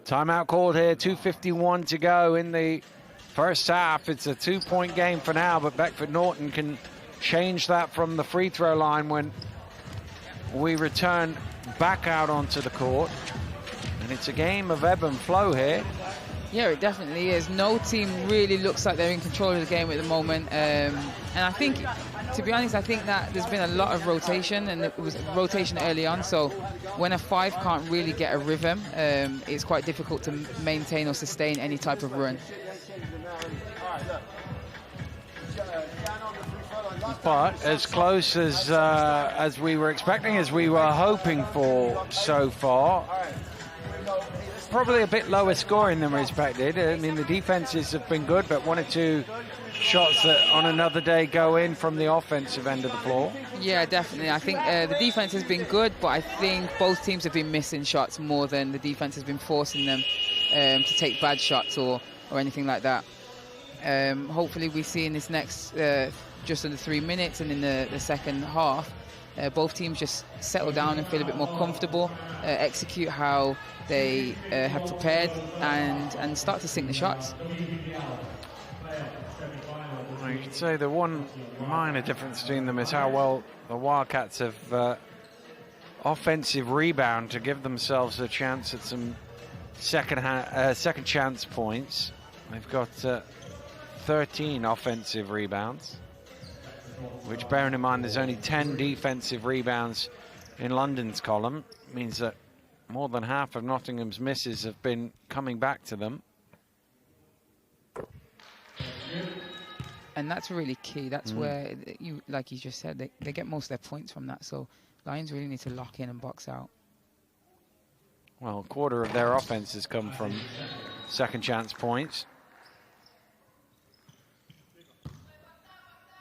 Timeout called here, 2:51 to go in the first half. It's a 2-point game for now, but Beckford Norton can change that from the free throw line when we return back out onto the court. And it's a game of ebb and flow here. Yeah, it definitely is. No team really looks like they're in control of the game at the moment. And I think, to be honest, I think that there's been a lot of rotation, and it was rotation early on. So when a 5 can't really get a rhythm, it's quite difficult to maintain or sustain any type of run. But as close as we were expecting, as we were hoping for so far. Probably a bit lower scoring than we expected. I mean, the defenses have been good, but 1 or 2 shots that on another day go in from the offensive end of the floor. Yeah, definitely. I think the defense has been good, but I think both teams have been missing shots more than the defense has been forcing them to take bad shots or anything like that. Hopefully we see in this next just under 3 minutes and in the second half, both teams just settle down and feel a bit more comfortable, execute how they have prepared, and start to sink the shots. Well, you could say the one minor difference between them is how well the Wildcats have offensive rebound to give themselves a chance at some second chance points. They've got 13 offensive rebounds, which, bearing in mind there's only 10 defensive rebounds in London's column, means that more than half of Nottingham's misses have been coming back to them. And that's really key. That's where, like you just said, they get most of their points from that. So Lions really need to lock in and box out. Well, a quarter of their offense has come from second chance points.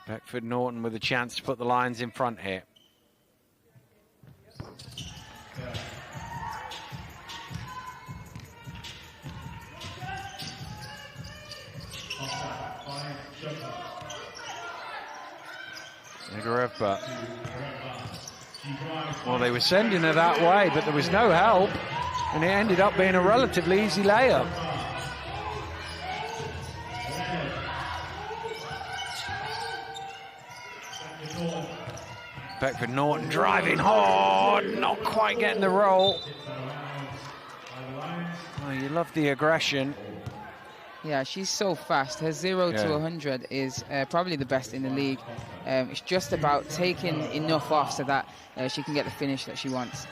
Beckford Norton with a chance to put the Lions in front here. Nigareva. Well, they were sending her that way, but there was no help, and it ended up being a relatively easy layup. Beckford Norton driving hard, not quite getting the roll. Oh, you love the aggression. Yeah, she's so fast. Her 0 to 100 is probably the best in the league. It's just about taking enough off so that she can get the finish that she wants.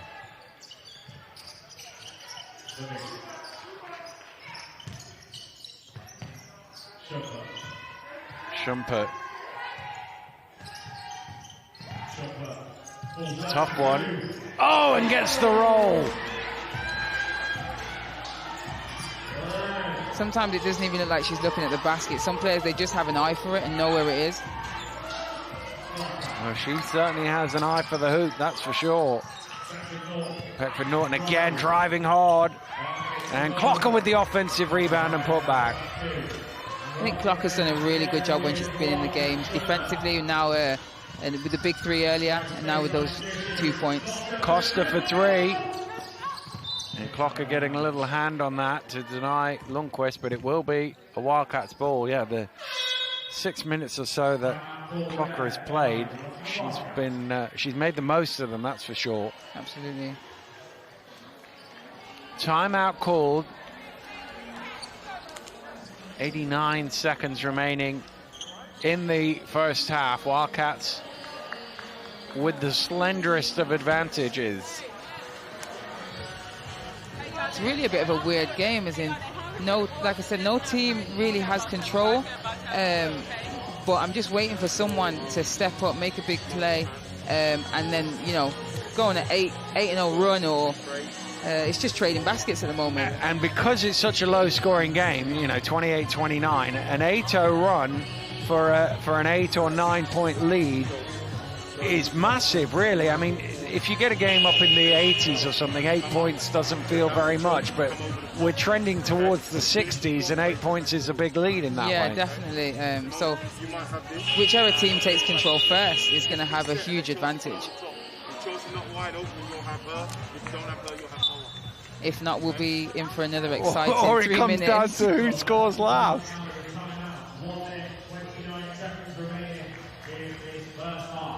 Schumpert. Tough one. Oh, and gets the roll. Sometimes it doesn't even look like she's looking at the basket. Some players, they just have an eye for it and know where it is. Well, she certainly has an eye for the hoop, that's for sure. Beckford Norton again driving hard. And Clocker with the offensive rebound and put back. I think Clocker's done a really good job when she's been in the games. Defensively, now and with the big 3 earlier, and now with those 2 points. Costa for 3. And Clocker getting a little hand on that to deny Lundqvist, but it will be a Wildcats ball. Yeah, the 6 minutes or so that Clocker has played, she's made the most of them, that's for sure. Absolutely. Timeout called 89 seconds remaining in the first half. Wildcats with the slenderest of advantages. It's really a bit of a weird game, as in, like I said, no team really has control. But I'm just waiting for someone to step up, make a big play, and then, you know, go on an 8-0 run, or it's just trading baskets at the moment. And because it's such a low-scoring game, you know, 28-29, an 8-0 run for an 8 or 9 point lead is massive, really. I mean, if you get a game up in the 80s or something, 8 points doesn't feel very much, but we're trending towards the 60s, and 8 points is a big lead in that way. Yeah, definitely. So whichever team takes control first is going to have a huge advantage. If not, we'll be in for another exciting 3 minutes. Or it comes down to who scores last.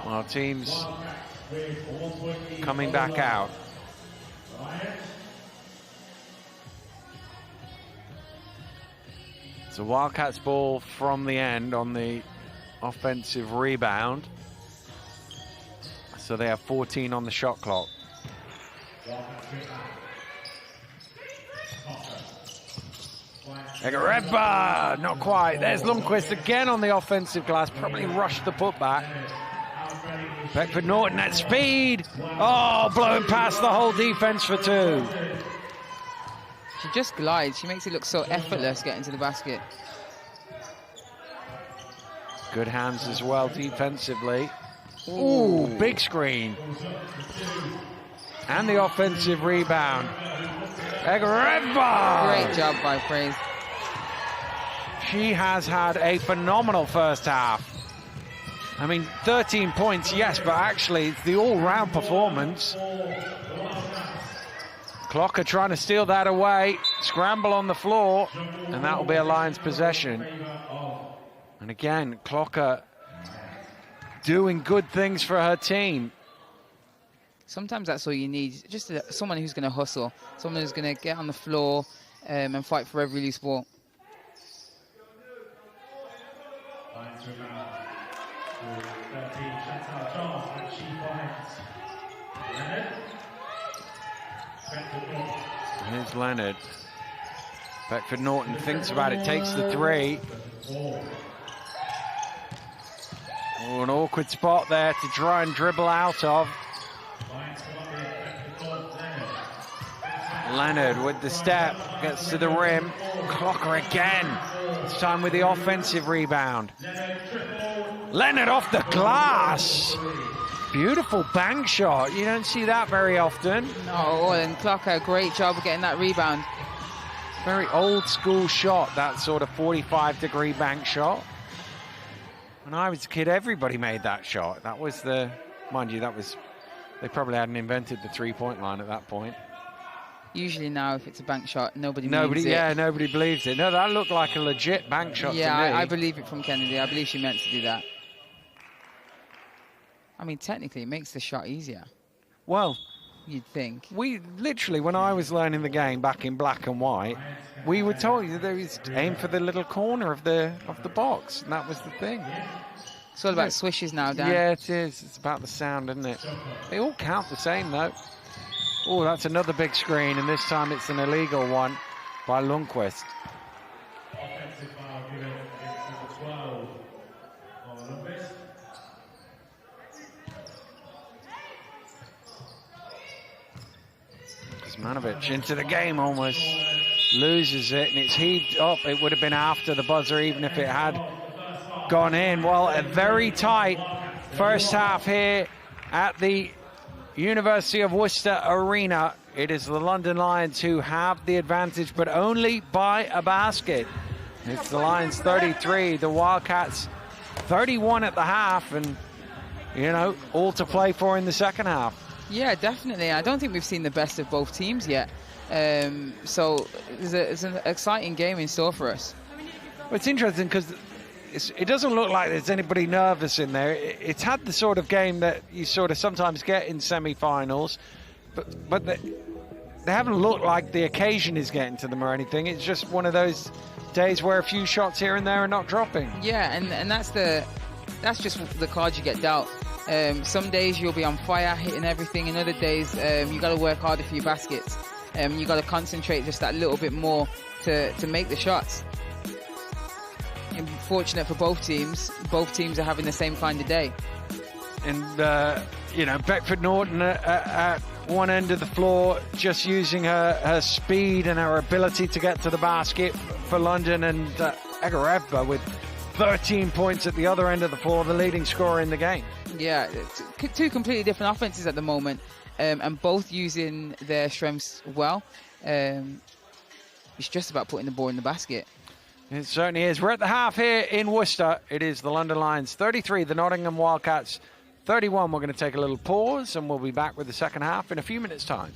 Well, teams coming back out. It's a Wildcats ball from the end on the offensive rebound. So they have 14 on the shot clock. Egareva, not quite. There's Lundqvist again on the offensive glass. Probably rushed the putback. Beckford Norton at speed. Oh, blowing past the whole defense for 2. She just glides. She makes it look so effortless getting to the basket. Good hands as well defensively. Ooh, big screen. And the offensive rebound. Egareva! Great job by Praise. She has had a phenomenal first half. I mean, 13 points, yes, but actually it's the all-round performance. Clocker trying to steal that away. Scramble on the floor, and that will be a Lions possession. And again, Clocker doing good things for her team. Sometimes that's all you need, just someone who's going to hustle, someone who's going to get on the floor and fight for every loose ball. Here's Leonard. Beckford Norton thinks about it, takes the 3. Oh, an awkward spot there to try and dribble out of. Leonard with the step, gets to the rim. Clocker again, this time with the offensive rebound. Leonard off the glass. Beautiful bank shot. You don't see that very often. No, and Clocker, great job of getting that rebound. Very old school shot, that sort of 45-degree bank shot. When I was a kid, everybody made that shot. That was the, mind you, that was, they probably hadn't invented the three-point line at that point. Usually now, if it's a bank shot, nobody believes it. Yeah, nobody believes it. No, that looked like a legit bank shot to me. Yeah, I believe it from Kennedy. I believe she meant to do that. I mean, technically, it makes the shot easier. Well, you'd think. We literally, when I was learning the game back in black and white, we were told that there was aim for the little corner of the box, and that was the thing. It's all about swishes now, Dan. Yeah, it is. It's about the sound, isn't it? They all count the same, though. Oh, that's another big screen, and this time it's an illegal one by Lundqvist. Kuzmanovic into the game almost. Loses it, and it's heaved up. It would have been after the buzzer, even if it had gone in. Well, a very tight first half here at the University of Worcester Arena. It is the London Lions who have the advantage, but only by a basket. It's the Lions 33, the Wildcats 31 at the half, and, you know, all to play for in the second half. Yeah, definitely. I don't think we've seen the best of both teams yet. So it's an exciting game in store for us. Well, it's interesting because it doesn't look like there's anybody nervous in there. It's had the sort of game that you sort of sometimes get in semi-finals, but haven't looked like the occasion is getting to them or anything. It's just one of those days where a few shots here and there are not dropping. Yeah, and that's just the cards you get dealt. Some days you'll be on fire, hitting everything, and other days you got to work harder for your baskets. You got to concentrate just that little bit more to make the shots. And fortunate for both teams are having the same kind of day. And Beckford Norton at one end of the floor, just using her speed and her ability to get to the basket for London, and Egareva with 13 points at the other end of the floor, the leading scorer in the game. Yeah, two completely different offenses at the moment, and both using their strengths well. It's just about putting the ball in the basket. It certainly is. We're at the half here in Worcester. It is the London Lions 33, the Nottingham Wildcats 31. We're going to take a little pause, and we'll be back with the second half in a few minutes' time.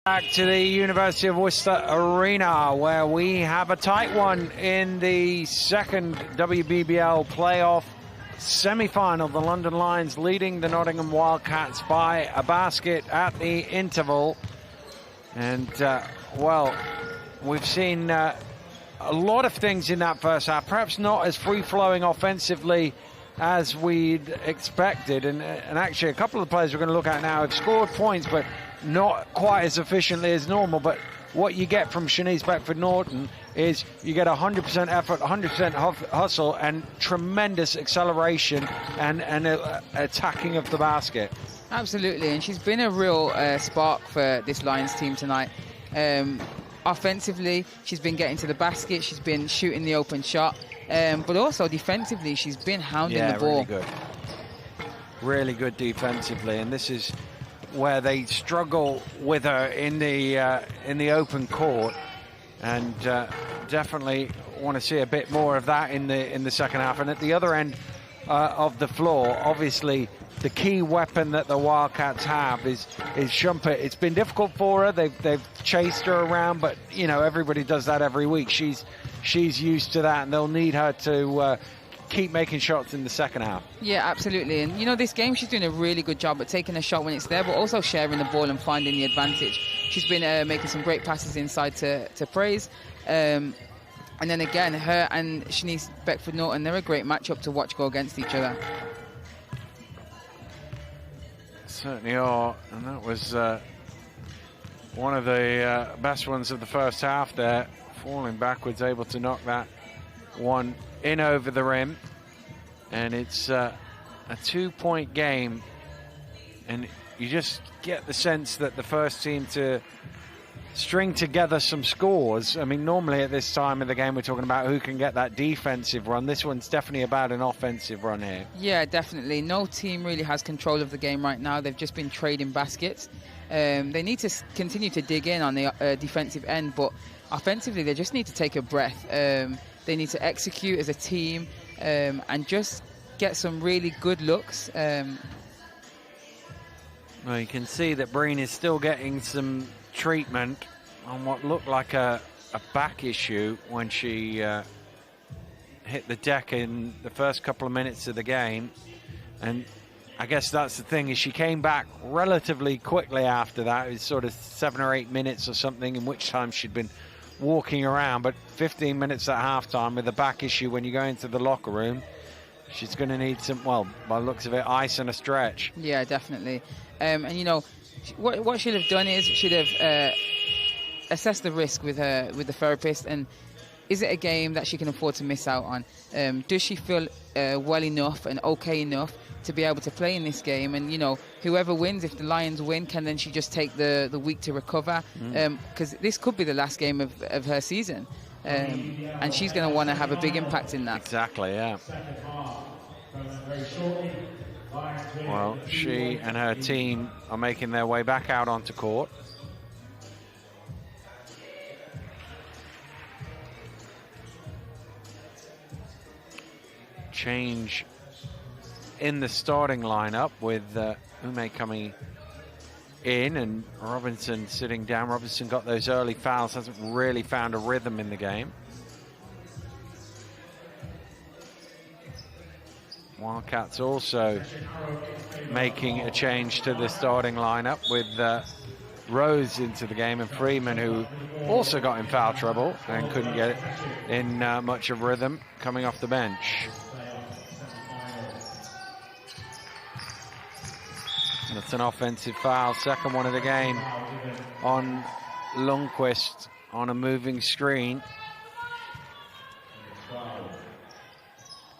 Back to the University of Worcester Arena, where we have a tight one in the second WBBL playoff semi-final. The London Lions leading the Nottingham Wildcats by a basket at the interval. And, well, we've seen a lot of things in that first half, perhaps not as free-flowing offensively as we'd expected. And actually, a couple of the players we're going to look at now have scored points, but not quite as efficiently as normal. But what you get from Shanice Beckford-Norton is you get 100% effort, 100% hustle, and tremendous acceleration and attacking of the basket. Absolutely, and she's been a real spark for this Lions team tonight. Offensively, she's been getting to the basket, she's been shooting the open shot, but also defensively, she's been hounding the ball. Really good defensively, and this is where they struggle with her in the open court, and definitely want to see a bit more of that in the second half. And at the other end of the floor, obviously the key weapon that the Wildcats have is Shumpert. It's been difficult for her. They've chased her around, but you know, everybody does that every week. She's used to that, and they'll need her to keep making shots in the second half. Yeah, absolutely. And you know, this game she's doing a really good job at taking a shot when it's there, but also sharing the ball and finding the advantage. She's been making some great passes inside to Praise. And then again, her and Shanice Beckford-Norton, they're a great matchup to watch go against each other. Certainly are, and that was one of the best ones of the first half there. Falling backwards, able to knock that one in over the rim. And it's a 2-point game, and you just get the sense that the first team to string together some scores. I mean, normally at this time of the game we're talking about who can get that defensive run. This one's definitely about an offensive run here. Yeah, definitely. No team really has control of the game right now. They've just been trading baskets. They need to continue to dig in on the defensive end, but offensively they just need to take a breath. They need to execute as a team and just get some really good looks. Well, you can see that Breen is still getting some treatment on what looked like a back issue when she hit the deck in the first couple of minutes of the game. And I guess that's the thing, is she came back relatively quickly after that. It was sort of 7 or 8 minutes or something, in which time she'd been walking around. But 15 minutes at halftime with a back issue, when you go into the locker room, she's going to need some, well, by the looks of it, ice and a stretch. Yeah, definitely. And you know, what she'd have done is she'd have assessed the risk with the therapist, and is it a game that she can afford to miss out on? Does she feel well enough and okay enough to be able to play in this game? And you know, whoever wins, if the Lions win, can then she just take the week to recover? Because this could be the last game of her season, and she's going to want to have a big impact in that. Exactly, yeah. Well, she and her team are making their way back out onto court. Change in the starting lineup with Ume coming in and Robinson sitting down. Robinson got those early fouls, hasn't really found a rhythm in the game. Wildcats also making a change to the starting lineup with Rose into the game, and Freeman, who also got in foul trouble and couldn't get in much of rhythm, coming off the bench. That's an offensive foul, second one of the game on Lundqvist on a moving screen.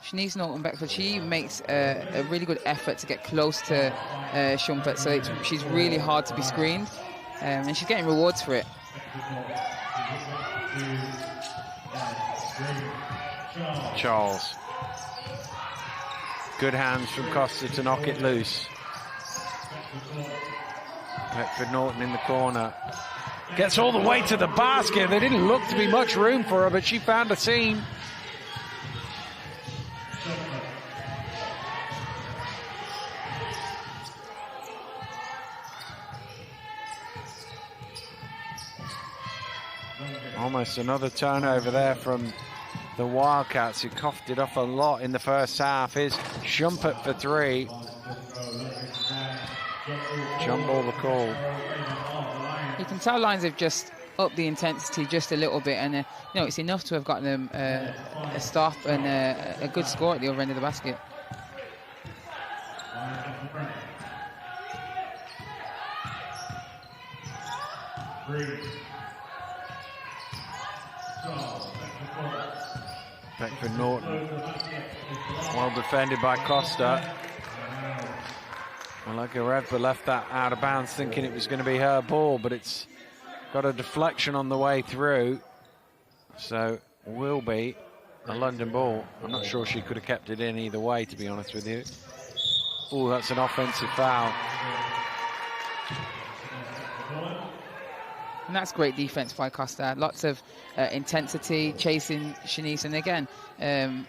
Shanice Norton Beckford, she makes a really good effort to get close to Shumpert, so she's really hard to be screened, and she's getting rewards for it. Charles. Good hands from Costa to knock it loose. Beckford-Norton in the corner. Gets all the way to the basket. There didn't look to be much room for her, but she found a seam. Almost another turnover there from the Wildcats, who coughed it up a lot in the first half. Here's Shumpert for 3. Jump ball the call. You can tell Lions have just upped the intensity just a little bit, and you know, it's enough to have gotten them a stop and a good score at the other end of the basket. Beckford Norton, well defended by Costa. Well, Areva left that out of bounds thinking it was going to be her ball, but it's got a deflection on the way through, so will be a London ball. I'm not sure she could have kept it in either way, to be honest with you. Oh, that's an offensive foul. And that's great defense by Costa. Lots of intensity, chasing Shanice, and again,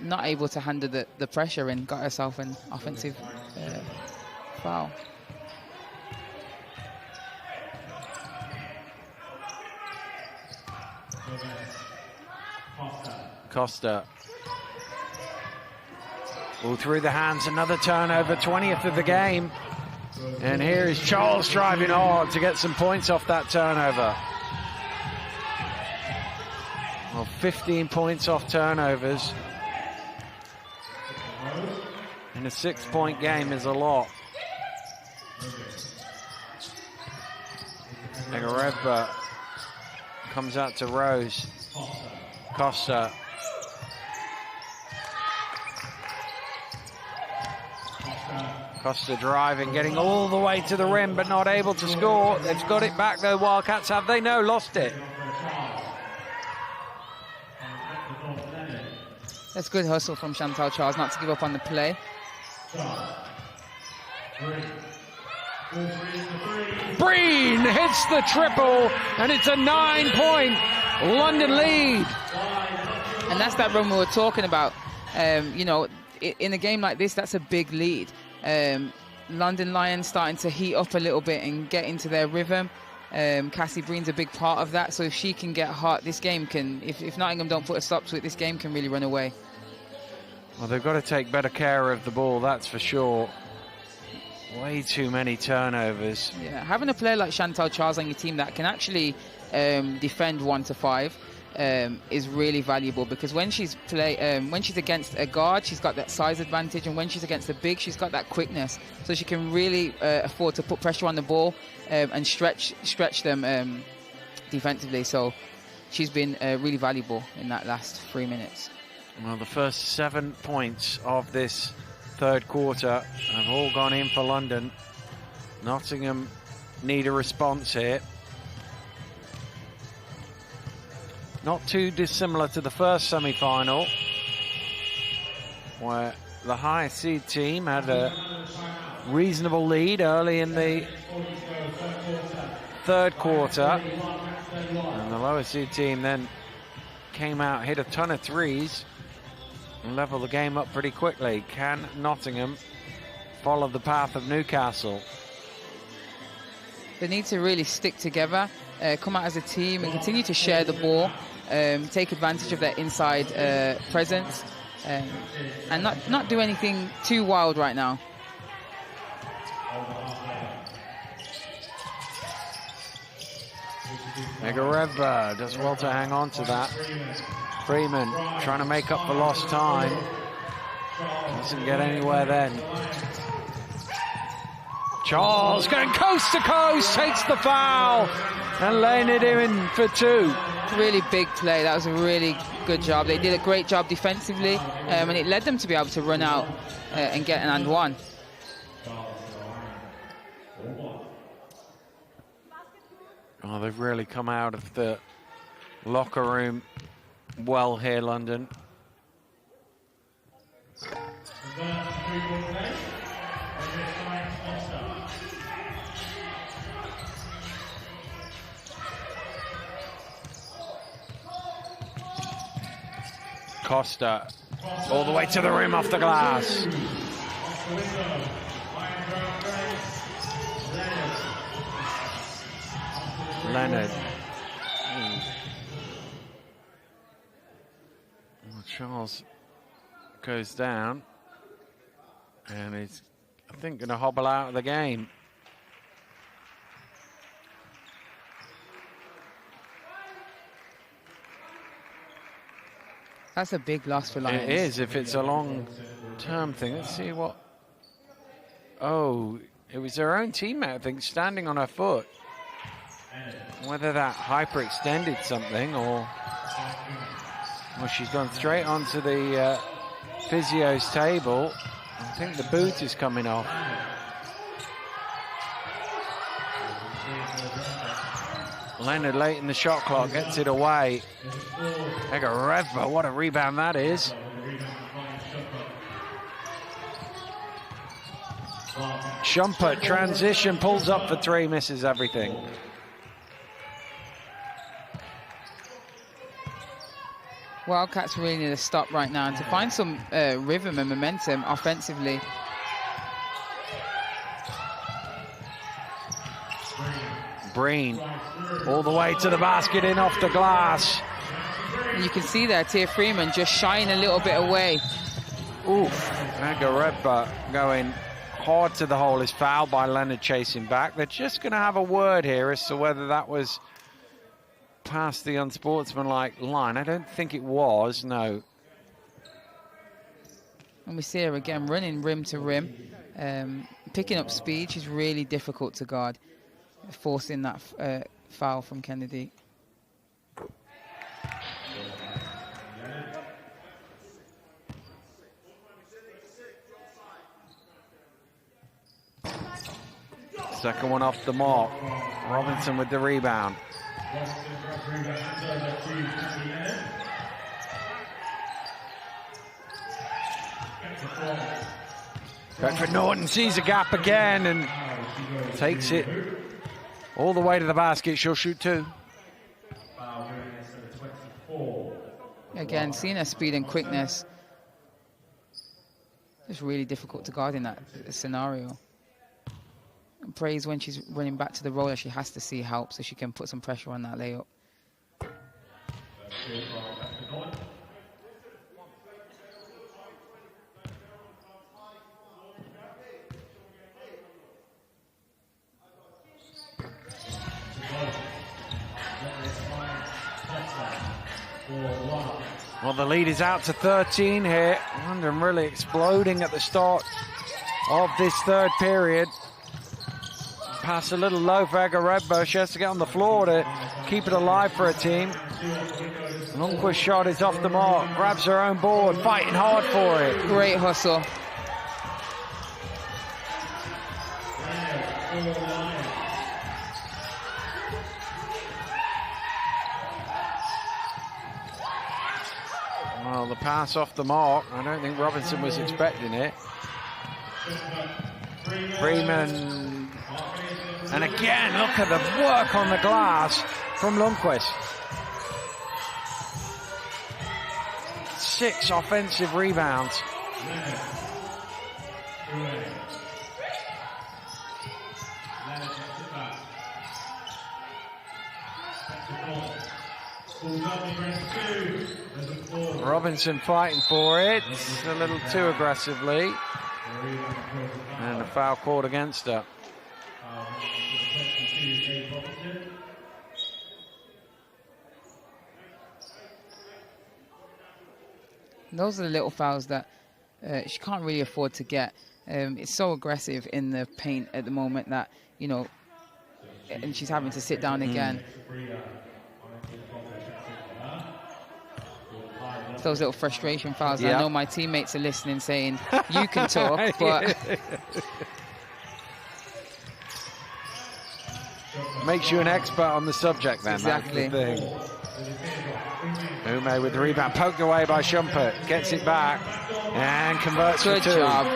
not able to handle the pressure and got herself an offensive foul. Costa. All through the hands, another turnover, 20th of the game. And here is Charles driving hard to get some points off that turnover. Well, 15 points off turnovers in a 6-point game is a lot. Areva comes out to Rose. Costa. Costa driving, getting all the way to the rim, but not able to score. They've got it back though, Wildcats have they? No, lost it. That's good hustle from Chantal Charles not to give up on the play. Breen hits the triple, and it's a 9-point London lead. And that's that run we were talking about. You know, in a game like this, that's a big lead. London Lions starting to heat up a little bit and get into their rhythm. Cassie Breen's a big part of that, so if she can get hot, this game can, if Nottingham don't put a stop to it, this game can really run away. Well, they've got to take better care of the ball, that's for sure. Way too many turnovers. Yeah, having a player like Chantal Charles on your team that can actually defend 1 to 5 is really valuable, because when she's against a guard, she's got that size advantage, and when she's against a big, she's got that quickness, so she can really afford to put pressure on the ball and stretch them defensively. So she's been really valuable in that last 3 minutes. Well, the first 7 points of this third quarter have all gone in for London. Nottingham need a response here. Not too dissimilar to the first semi-final, where the highest seed team had a reasonable lead early in the third quarter, and the lowest seed team then came out, hit a ton of threes, and level the game up pretty quickly. Can Nottingham follow the path of Newcastle? They need to really stick together, come out as a team and continue to share the ball, take advantage of their inside presence, and not do anything too wild right now. Areva does well to hang on to that. Freeman trying to make up for lost time. Doesn't get anywhere then. Charles going coast to coast, takes the foul and laying it in for 2. Really big play. That was a really good job. They did a great job defensively, and it led them to be able to run out and get an and one. Oh, they've really come out of the locker room well here, London. Costa all the way to the rim off the glass. Leonard. Charles goes down and is, I think, going to hobble out of the game. That's a big loss for Lions. It is, if it's a long-term thing. Let's see what... Oh, it was her own teammate, I think, standing on her foot. Whether that hyperextended something or... Well, she's gone straight onto the physio's table. I think the boot is coming off. Leonard late in the shot clock gets it away. Egareva, what a rebound that is. Shumpert transition, pulls up for three, misses everything. Wildcats really need to stop right now and to find some rhythm and momentum offensively. Breen all the way to the basket, in off the glass. And you can see there Tia Freeman just shying a little bit away. Ooh, Egareva going hard to the hole, is fouled by Leonard chasing back. They're just going to have a word here as to whether that was past the unsportsmanlike line. I don't think it was, no. And we see her again running rim to rim, picking up speed. She's really difficult to guard, forcing that foul from Kennedy. Second one off the mark. Robinson with the rebound. Bedford Norton sees a gap again and takes it all the way to the basket. She'll shoot two. Again, seeing her speed and quickness. It's really difficult to guard in that scenario. And praise when she's running back to the roller, she has to see help so she can put some pressure on that layup. Well, the lead is out to 13 here. London really exploding at the start of this third period. Pass a little low for Egareva. She has to get on the floor to keep it alive for her team. Lundqvist shot is off the mark. Grabs her own board, fighting hard for it. Great hustle. Well, the pass off the mark. I don't think Robinson was expecting it. Freeman. And again, look at the work on the glass from Lundqvist. 6 offensive rebounds. Robinson fighting for it a little too aggressively. And a foul called against her. Those are the little fouls that she can't really afford to get. It's so aggressive in the paint at the moment that, you know, and she's having to sit down again. It's those little frustration fouls. Yep. I know my teammates are listening saying, you can talk, but... Makes you an expert on the subject then. Exactly. That's the thing. Ume with the rebound, poked away by Shumpert, gets it back and converts for two. Good job.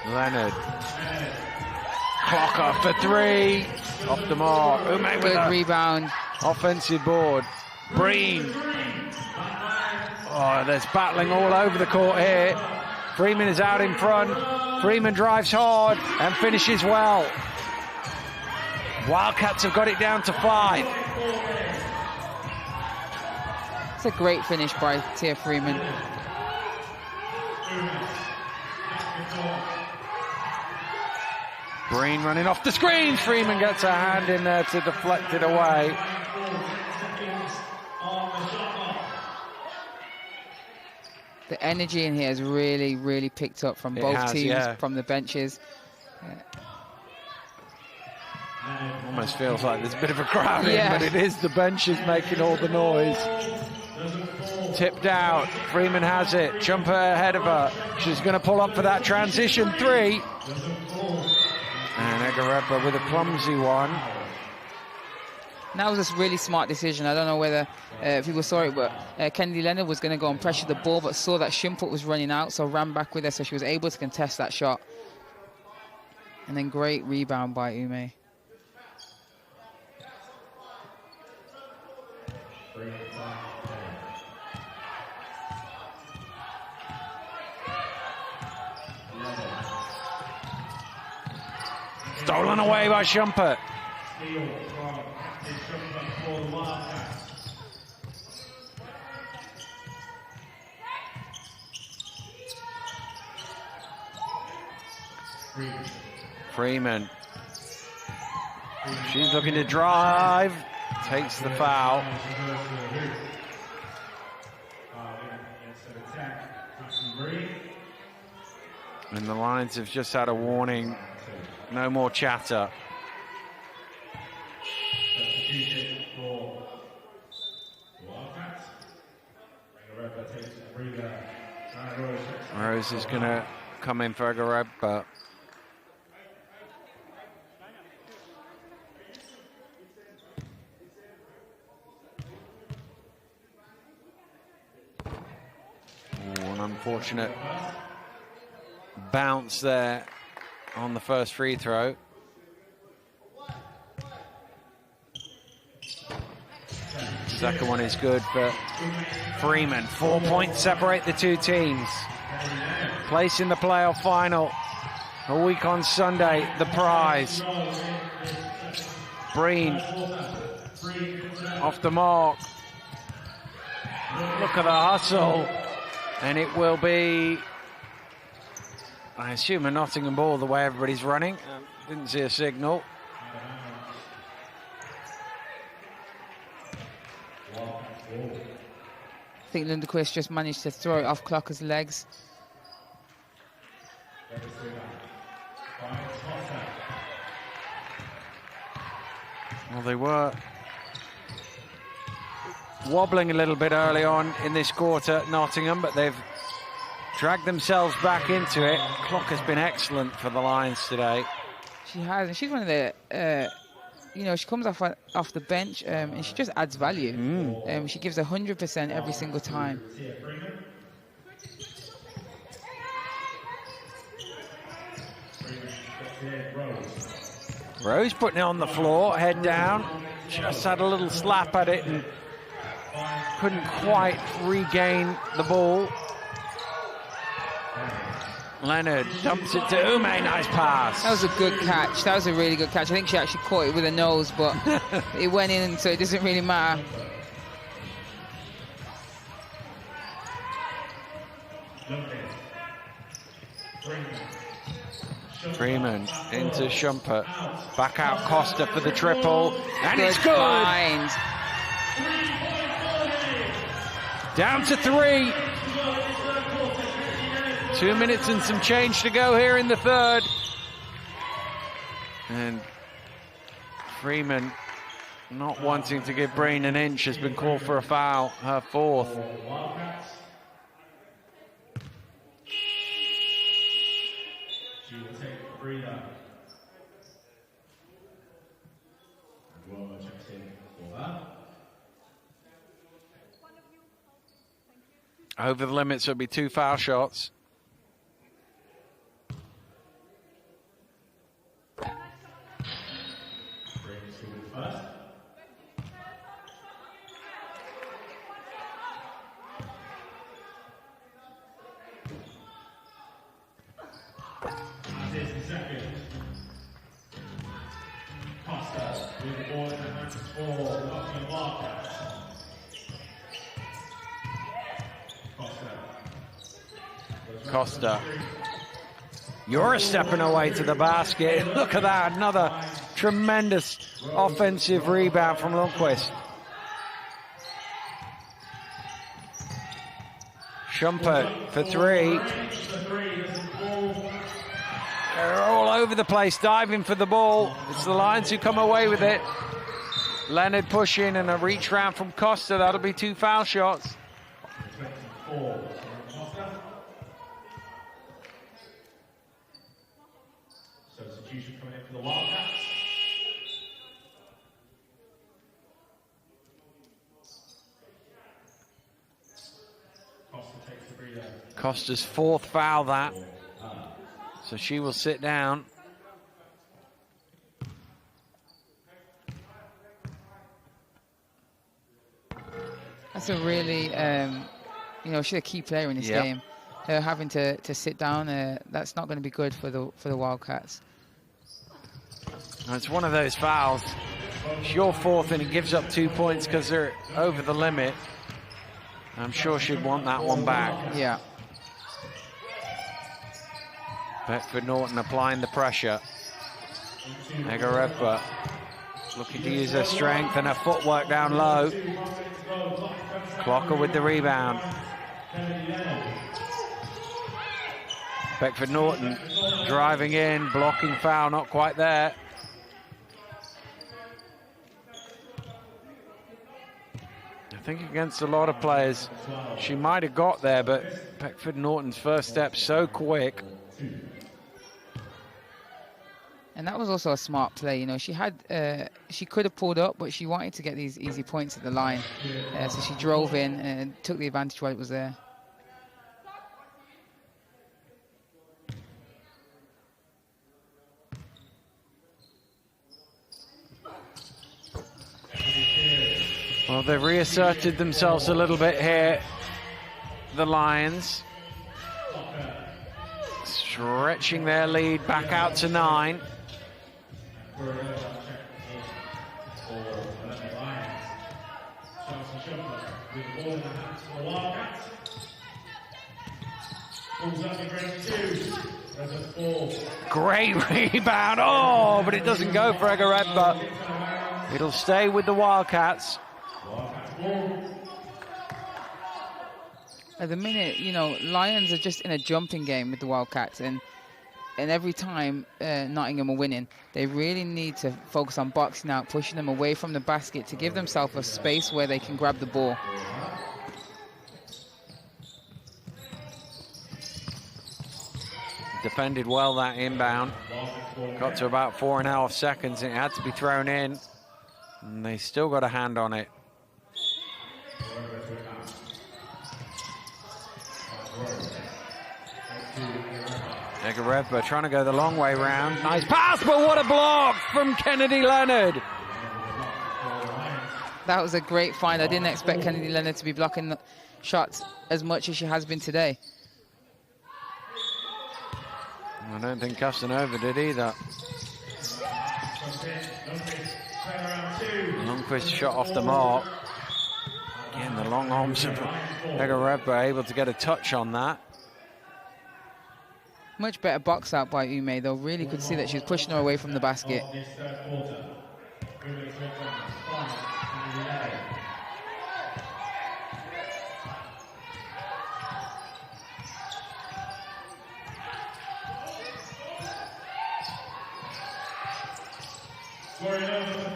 Leonard. Clock up for three. Off the mark. Ume with Good a rebound. offensive board. Breen. Oh, there's battling all over the court here. Freeman is out in front. Freeman drives hard and finishes well. Wildcats have got it down to 5. It's a great finish by Tia Freeman. Breen running off the screen. Freeman gets a hand in there to deflect it away. The energy in here has really, really picked up from both teams, from the benches. Almost feels like there's a bit of a crowd in, but it is the benches making all the noise. Tipped out. Freeman has it. Jumper ahead of her. She's going to pull up for that transition 3. And Egarepa with a clumsy one. That was a really smart decision. I don't know whether people saw it, but Kennedy Leonard was going to go and pressure the ball, but saw that Schimpert was running out, so ran back with her, so she was able to contest that shot. And then great rebound by Ume. Stolen away by Schimpert. Freeman. She's looking to drive. Takes the foul. And the Lions have just had a warning. No more chatter. Rose is going to come in for Egarepa. An unfortunate bounce there on the first free throw. Second one is good, but Freeman, 4 points separate the two teams. Place in the playoff final. A week on Sunday, the prize. Breen off the mark. Look at the hustle. And it will be, I assume, a Nottingham ball the way everybody's running. Didn't see a signal. I think Lundqvist just managed to throw it off Clocker's legs. Well, they were wobbling a little bit early on in this quarter, Nottingham, but they've dragged themselves back into it. Clock has been excellent for the Lions today. She has, and she's one of the, you know, she comes off the bench and she just adds value. She gives 100% every single time. Rose putting it on the floor, head down. Just had a little slap at it and couldn't quite regain the ball. Leonard dumps it to Ume, nice pass. That was a good catch. That was a really good catch. I think she actually caught it with her nose, but it went in, so it doesn't really matter. Freeman into Schimpert. Back out Costa for the triple. And Good it's good. find. Down to 3. 2 minutes and some change to go here in the third. And Freeman, not wanting to give Breen an inch, has been called for a foul, her 4th. Over the limit, so it'll be 2 foul shots. With the ball in the hands for the Nottingham Wildcats. Costa. You're stepping away to the basket. Look at that, another tremendous offensive rebound from Lundqvist. Schumpert for three. They're all over the place, diving for the ball. It's the Lions who come away with it. Leonard pushing and a reach round from Costa. That'll be 2 foul shots. Substitution coming in for the Wildcats. Costa takes the breather. Costa's 4th foul that. So she will sit down. That's a really, she's a key player in this game. Her having to sit down, that's not going to be good for the Wildcats. It's one of those fouls. It's your 4th and it gives up 2 points because they're over the limit. I'm sure she'd want that one back. Yeah. Beckford Norton applying the pressure. Egarepa looking to use her strength and her footwork down low. Clocker with the rebound. Beckford Norton driving in, blocking foul, not quite there. I think against a lot of players, she might have got there, but Beckford Norton's first step so quick. And that was also a smart play. She could have pulled up, but she wanted to get these easy points at the line. So she drove in and took the advantage while it was there. Well, they've reasserted themselves a little bit here, the Lions. Stretching their lead back out to 9. Great rebound. Oh, but it doesn't go for Egarepa. It'll stay with the Wildcats. At the minute, Lions are just in a jumping game with the Wildcats, and every time Nottingham are winning, they really need to focus on boxing out, pushing them away from the basket to give themselves a space where they can grab the ball. Defended well that inbound. Got to about 4.5 seconds and it had to be thrown in. And they still got a hand on it. Egarepa trying to go the long way round. Nice pass, but what a block from Kennedy Leonard. That was a great find. I didn't expect Kennedy Leonard to be blocking the shots as much as she has been today. I don't think Casanova did either. Lundqvist shot off the mark. Again, the long arms of Egarepa able to get a touch on that. Much better box out by Ume, though. Really could see that she was pushing her away from the basket.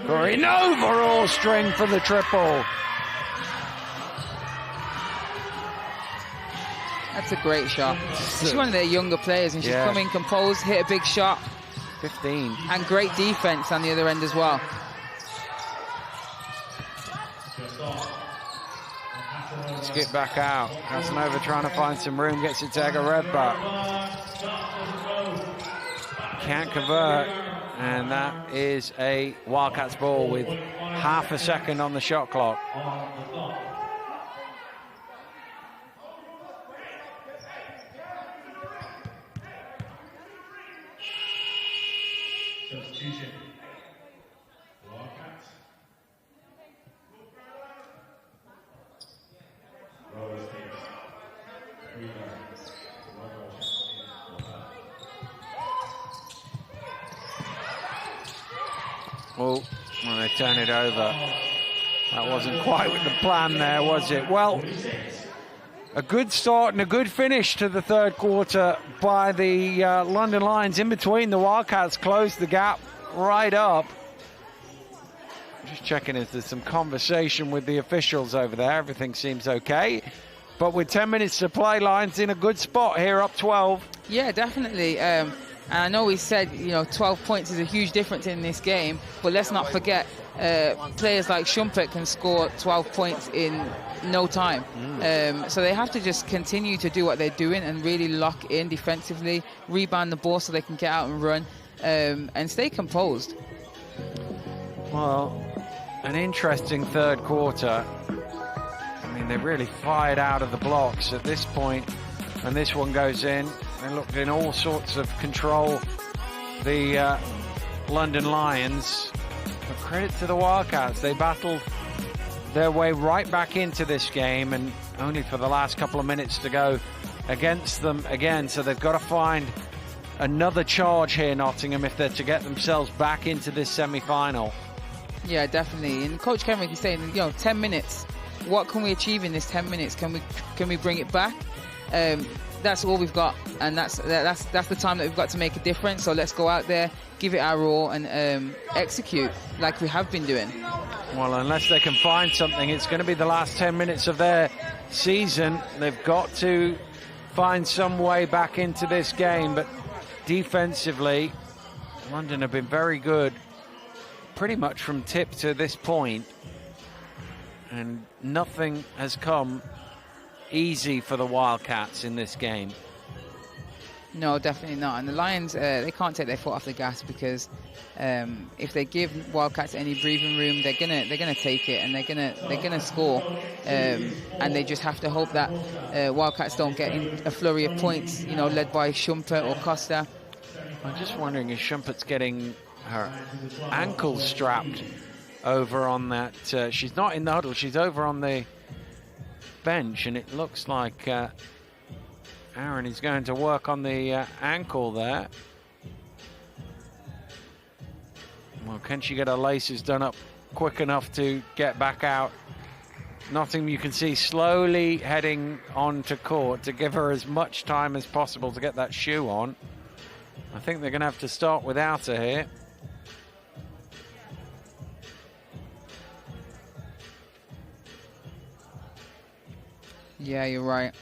Gorinova all string for the triple. That's a great shot. She's one of their younger players, and she's come in composed, hit a big shot. 15. And great defense on the other end as well. Skip back out. Casanova trying to find some room, gets it to Egarepa. Can't convert, and that is a Wildcats ball with half a second on the shot clock. Substitution. Wildcats. Oh, when they turn it over. That wasn't quite with the plan there, was it? Well, a good start and a good finish to the third quarter by the London Lions. In between, the Wildcats closed the gap right up. Just checking if there's some conversation with the officials over there. Everything seems okay. But with 10 minutes to play, Lions in a good spot here, up 12. Yeah, definitely. And I know we said, 12 points is a huge difference in this game, but let's not forget players like Shumpert can score 12 points in no time. So they have to just continue to do what they're doing and really lock in defensively, rebound the ball so they can get out and run, and stay composed. Well, an interesting third quarter. I mean, they really fired out of the blocks at this point, and this one goes in. They looked in all sorts of control, the London Lions. But credit to the Wildcats. They battled their way right back into this game, and only for the last couple of minutes to go against them again. So they've got to find another charge here, Nottingham, if they're to get themselves back into this semi-final. Yeah, definitely. And Coach Kenrick is saying, 10 minutes. What can we achieve in this 10 minutes? Can we bring it back? That's all we've got, and that's the time that we've got to make a difference. So let's go out there, give it our all, and execute like we have been doing. Well, unless they can find something, it's going to be the last 10 minutes of their season. They've got to find some way back into this game, but defensively, London have been very good pretty much from tip to this point, and nothing has come easy for the Wildcats in this game. No, definitely not. And the Lions, they can't take their foot off the gas, because if they give Wildcats any breathing room, they're gonna take it, and they're gonna score. And they just have to hope that Wildcats don't get in a flurry of points, led by Shumpert or Costa. I'm just wondering if Shumpert's getting her ankle strapped over on that. She's not in the huddle, she's over on the bench, and it looks like Aaron is going to work on the ankle there. Well, can she get her laces done up quick enough to get back out? Nottingham, you can see, slowly heading onto court to give her as much time as possible to get that shoe on. I think they're going to have to start without her here. Yeah, you're right.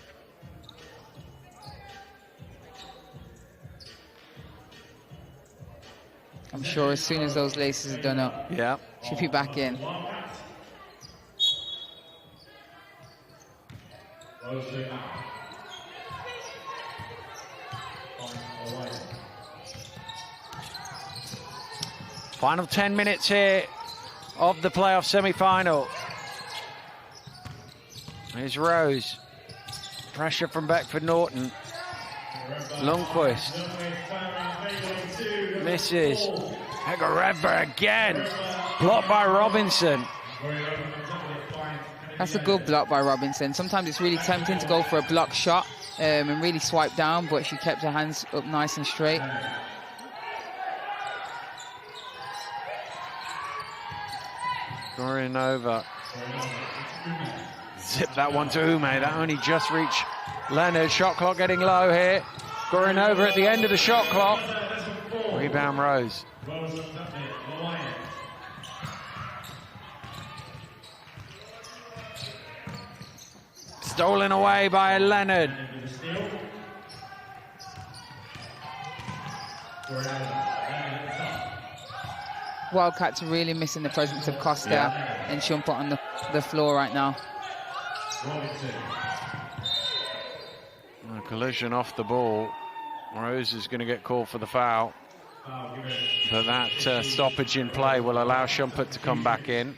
I'm sure as soon as those laces are done up, yeah, she'll be back in. Final 10 minutes here of the playoff semi-final. Here's Rose. Pressure from Beckford Norton. Lundqvist. Misses. Hegareva again. Blocked by Robinson. That's a good block by Robinson. Sometimes it's really tempting to go for a block shot and really swipe down, but she kept her hands up nice and straight. Gorinova. Zip that one to Ume. That only just reached Leonard. Shot clock getting low here. Gorinova at the end of the shot clock. Rebound Rose. Stolen away by Leonard. Wildcats are really missing the presence of Costa and Shumpert on the floor right now. A collision off the ball. Rose is going to get called for the foul. But that stoppage in play will allow Shumpert to come back in.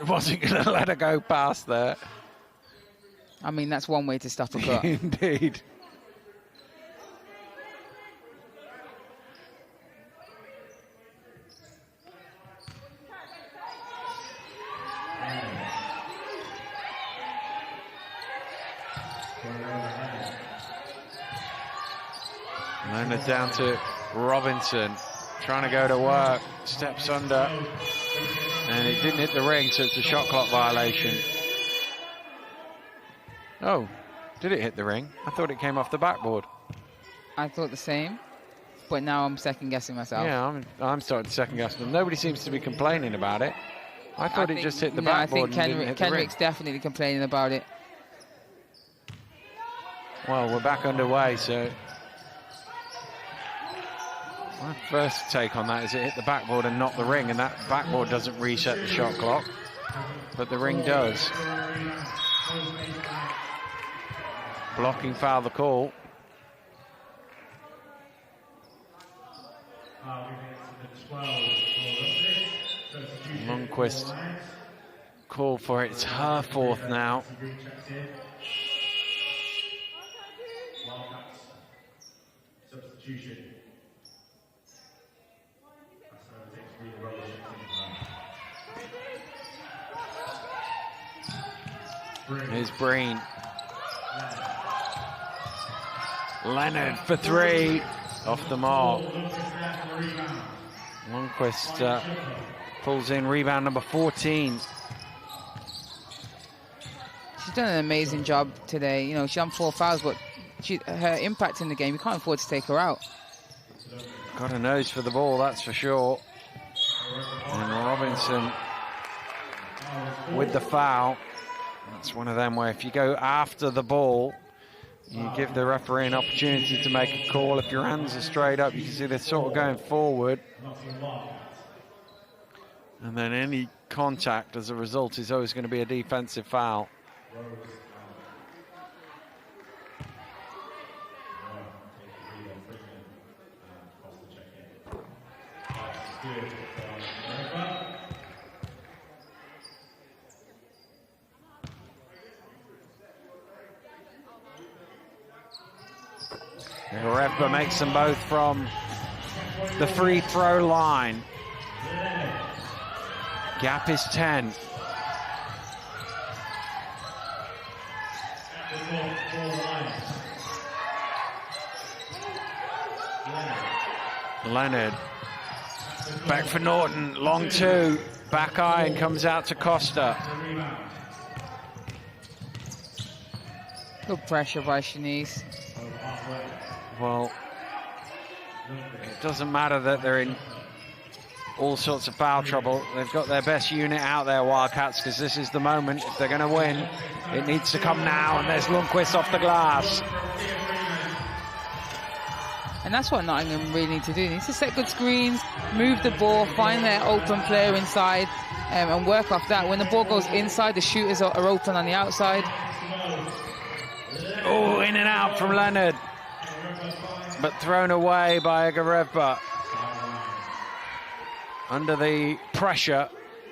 Wasn't going to let her go past there. I mean, that's one way to stop a cut. Indeed. Leonard down to Robinson trying to go to work, steps under, and it didn't hit the ring, so it's a shot clock violation. Oh, did it hit the ring? I thought it came off the backboard. I thought the same, but now I'm second guessing myself. Yeah, I'm starting to second guess them. Nobody seems to be complaining about it. I thought it just hit the backboard. I think Kenrick's definitely complaining about it. Well, we're back underway, so my first take on that is it hit the backboard and not the ring, and that backboard doesn't reset the shot clock, but the ring does. Blocking foul, the call. Lundqvist called for it. It's her fourth now. Here's Breen. Leonard for three. Off the mark. Lundqvist pulls in rebound number 14. She's done an amazing job today. You know, she's done 4 fouls, but her impact in the game, you can't afford to take her out. Got a nose for the ball, that's for sure. And Robinson with the foul. That's one of them where if you go after the ball, you give the referee an opportunity to make a call. If your hands are straight up, you can see they're sort of going forward. And then any contact as a result is always going to be a defensive foul. Gorevba makes them both from the free throw line. Gap is 10. Leonard. Back for Norton. Long two. Back iron comes out to Costa. Good pressure by Shanice. Well, it doesn't matter that they're in all sorts of foul trouble. They've got their best unit out there, Wildcats, because this is the moment. If they're going to win, it needs to come now, and there's Lundqvist off the glass. And that's what Nottingham really need to do. They need to set good screens, move the ball, find their open player inside, and work off that. When the ball goes inside, the shooters are open on the outside. Oh, in and out from Leonard. But thrown away by Gorevba. Under the pressure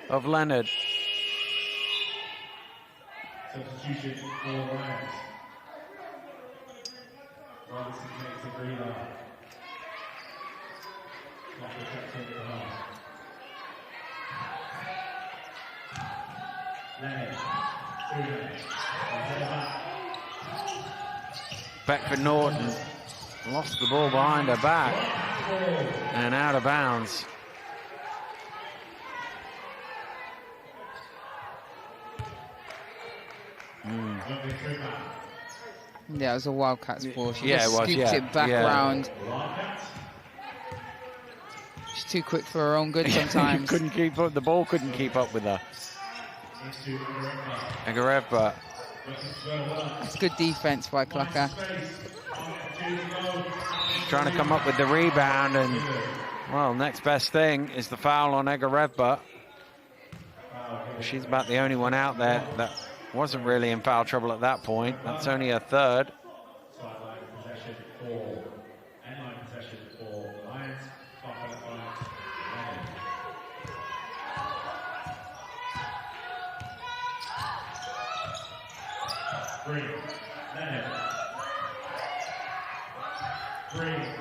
of Leonard. Substitution for Lions. Robinson makes a green line. Not protecting the half. Leonard. Beckford Norton lost the ball behind her back and out of bounds. Yeah, it was a Wildcats ball. She Yeah, just it was, scooped yeah. it back Yeah. round. She's too quick for her own good sometimes. Couldn't keep up. The ball couldn't keep up with her. Gorevba. It's good defense by Clucker. Trying to come up with the rebound, and well, next best thing is the foul on Gorevba. She's about the only one out there that wasn't really in foul trouble at that point. That's only her third. Sideline possession for endline possession for the Lions.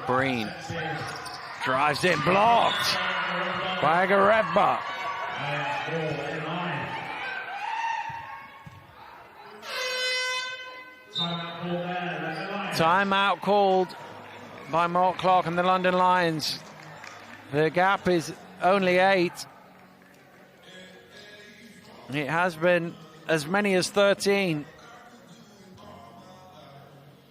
Breen drives in, blocked by Gorevba. Timeout called there. Timeout called by Mark Clark and the London Lions. The gap is only 8. It has been as many as 13.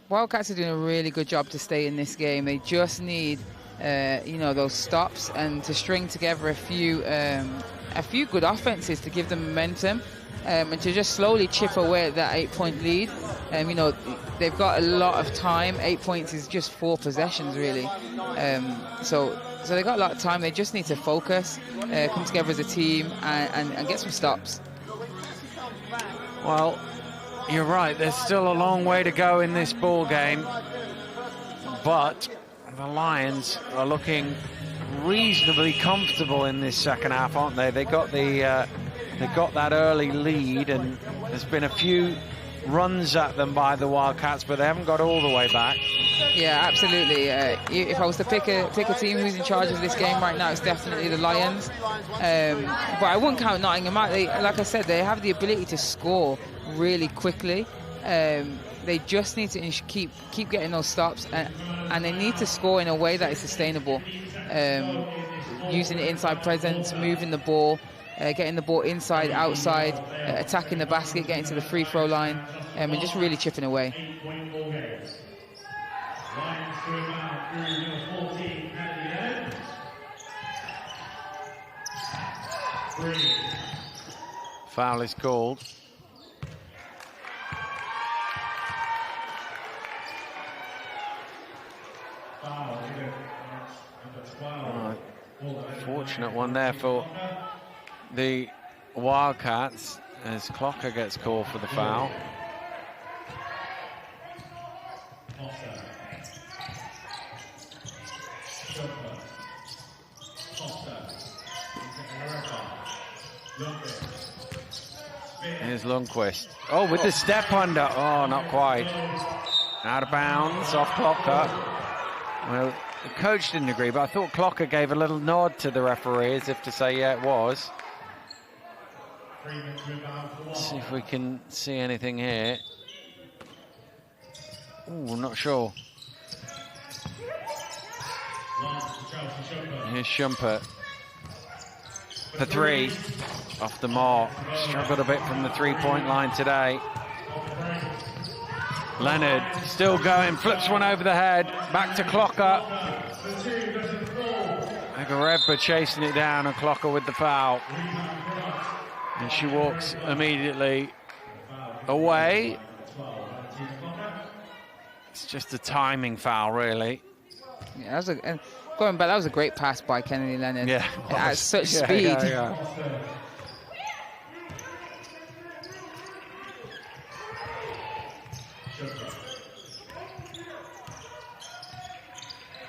Wildcats are doing a really good job to stay in this game. They just need, those stops and to string together a few good offenses to give them momentum, and to just slowly chip away at that 8-point lead. They've got a lot of time. 8 points is just 4 possessions, really. So they've got a lot of time. They just need to focus, come together as a team, and get some stops. Well, you're right. There's still a long way to go in this ball game, but the Lions are looking reasonably comfortable in this second half, aren't they? They got that early lead, and there's been a few runs at them by the Wildcats, but they haven't got all the way back. Yeah, absolutely. If I was to pick a team who's in charge of this game right now, it's definitely the Lions. But I wouldn't count Nottingham out. Like I said, they have the ability to score really quickly. They just need to keep getting those stops, and they need to score in a way that is sustainable. Using the inside presence, moving the ball, getting the ball inside, outside, attacking the basket, getting to the free throw line, and just really chipping away. Foul is called. Fortunate one there for the Wildcats as Clocker gets called for the foul. Here's Lundqvist. Oh, with the step under. Oh, not quite. Out of bounds, off Clocker. Well, the coach didn't agree, but I thought Clocker gave a little nod to the referee as if to say, yeah, it was. Let's see if we can see anything here. Ooh, I'm not sure. Here's Shumpert for 3. Off the mark. Struggled a bit from the 3-point line today. Leonard still going, flips one over the head. Back to Clocker. Agarebba chasing it down, and Clocker with the foul. And she walks immediately away. It's just a timing foul, really. Yeah, going back, that was a great pass by Kennedy Leonard. Yeah, at such speed.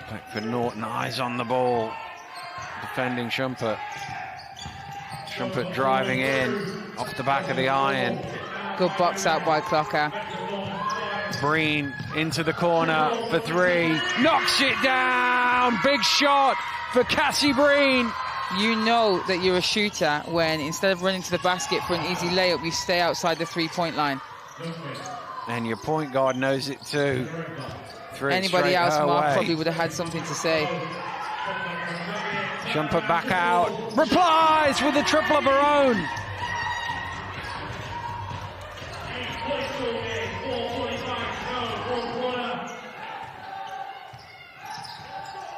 Back for Norton, eyes on the ball. Defending Shumpert. Shumpert driving in off the back of the iron. Good box out by Clocker. Breen into the corner for 3. Knocks it down. Big shot for Cassie Breen. You know that you're a shooter when instead of running to the basket for an easy layup, you stay outside the 3-point line. And your point guard knows it too. Anybody else, Mark, probably would have had something to say. Shumpert back out. Replies with a triple of her own.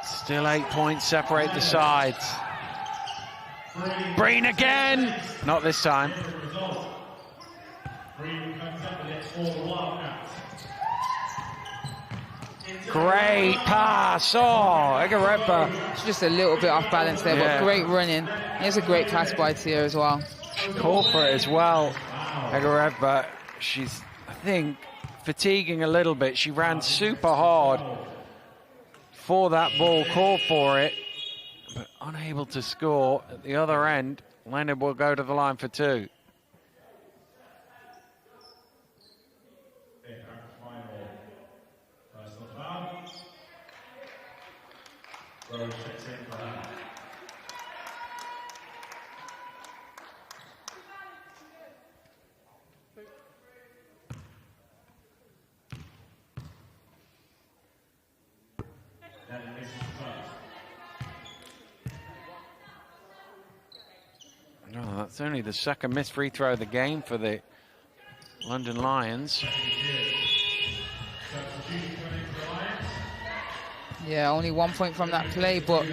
Still 8 points separate the sides. Breen again. Not this time. Great pass. Oh, Agarebba. It's just a little bit off balance there, but great running. Here's a great pass by Tia as well. She called for it as well. Agarebba, she's, I think, fatiguing a little bit. She ran super hard for that ball, called for it, but unable to score. At the other end, Leonard will go to the line for 2. Oh, that's only the second missed free throw of the game for the London Lions. Yeah, only 1 point from that play, but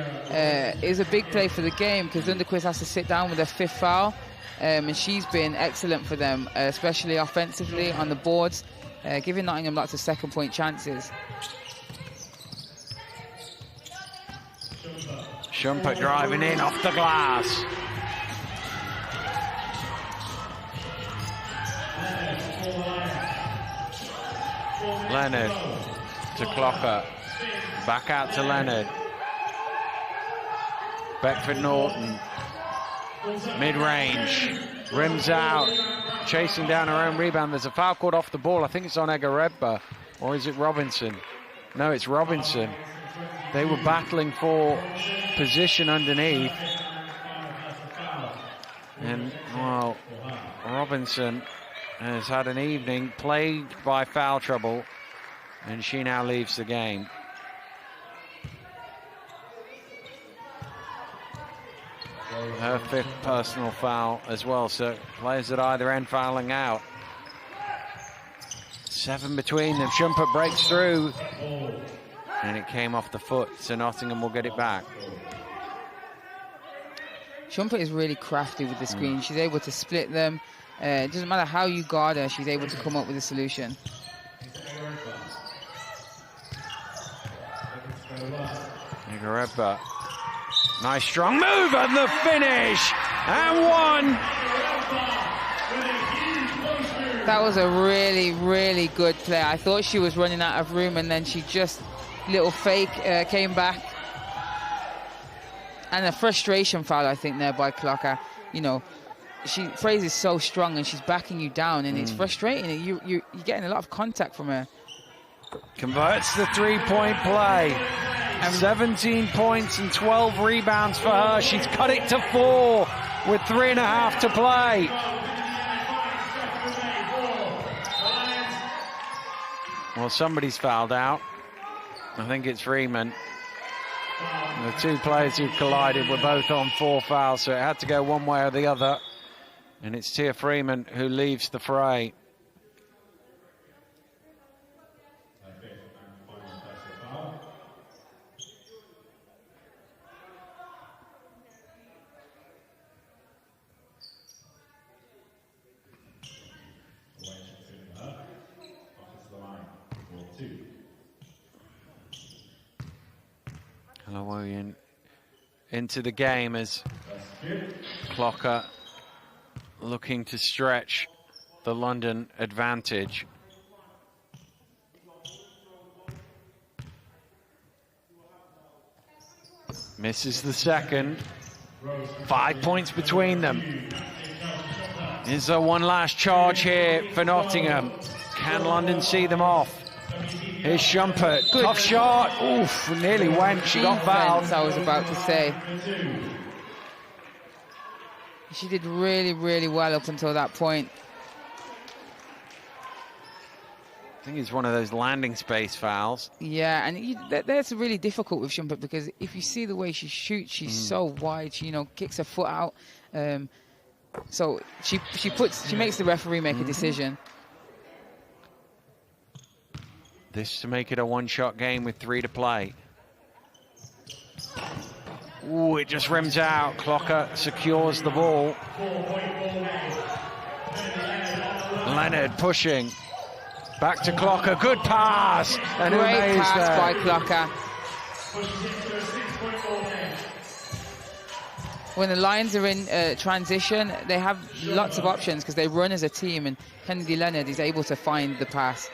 it's a big play for the game because Lundquist has to sit down with a 5th foul, and she's been excellent for them, especially offensively on the boards, giving Nottingham lots of second-point chances. Shumpert driving in off the glass. Leonard to Clocker. Back out to Leonard. Beckford Norton. Mid-range. Rims out. Chasing down her own rebound. There's a foul called off the ball. I think it's on Egarebba. Or is it Robinson? No, it's Robinson. They were battling for position underneath. And, well, Robinson has had an evening plagued by foul trouble, and she now leaves the game. Her 5th personal foul as well, so players at either end fouling out. 7 between them. Shumpert breaks through, and it came off the foot, so Nottingham will get it back. Shumpert is really crafty with the screen. She's able to split them. It doesn't matter how you guard her, she's able to come up with a solution. Egarebba. Nice strong move and the finish! And one! That was a really, really good play. I thought she was running out of room, and then she just, little fake, came back. And a frustration foul, I think, there by Clocker. You know, Fraser is so strong, and she's backing you down, and it's frustrating. You're getting a lot of contact from her. Converts the 3-point play. 17 points and 12 rebounds for her. She's cut it to 4 with 3.5 to play. Well, somebody's fouled out. I think it's Freeman. The 2 players who collided were both on 4 fouls, so it had to go one way or the other. And it's Tia Freeman who leaves the fray. Halloween into the game as Clocker looking to stretch the London advantage. Misses the second. 5 points between them. Is there one last charge here for Nottingham? Can London see them off? Here's Shumpert. Good. Tough shot. Oof, nearly went. She got fouled. I was about to say. She did really, really well up until that point. I think it's one of those landing space fouls. Yeah, and that's really difficult with Shumpert because if you see the way she shoots, she's so wide. She, kicks her foot out. So she makes the referee make a decision. This to make it a one-shot game with 3 to play. Ooh, it just rims out. Clocker secures the ball. Leonard pushing. Back to Clocker. Good pass. And great pass there? by Clocker. When the Lions are in transition, they have lots of options because they run as a team, and Kennedy Leonard is able to find the pass.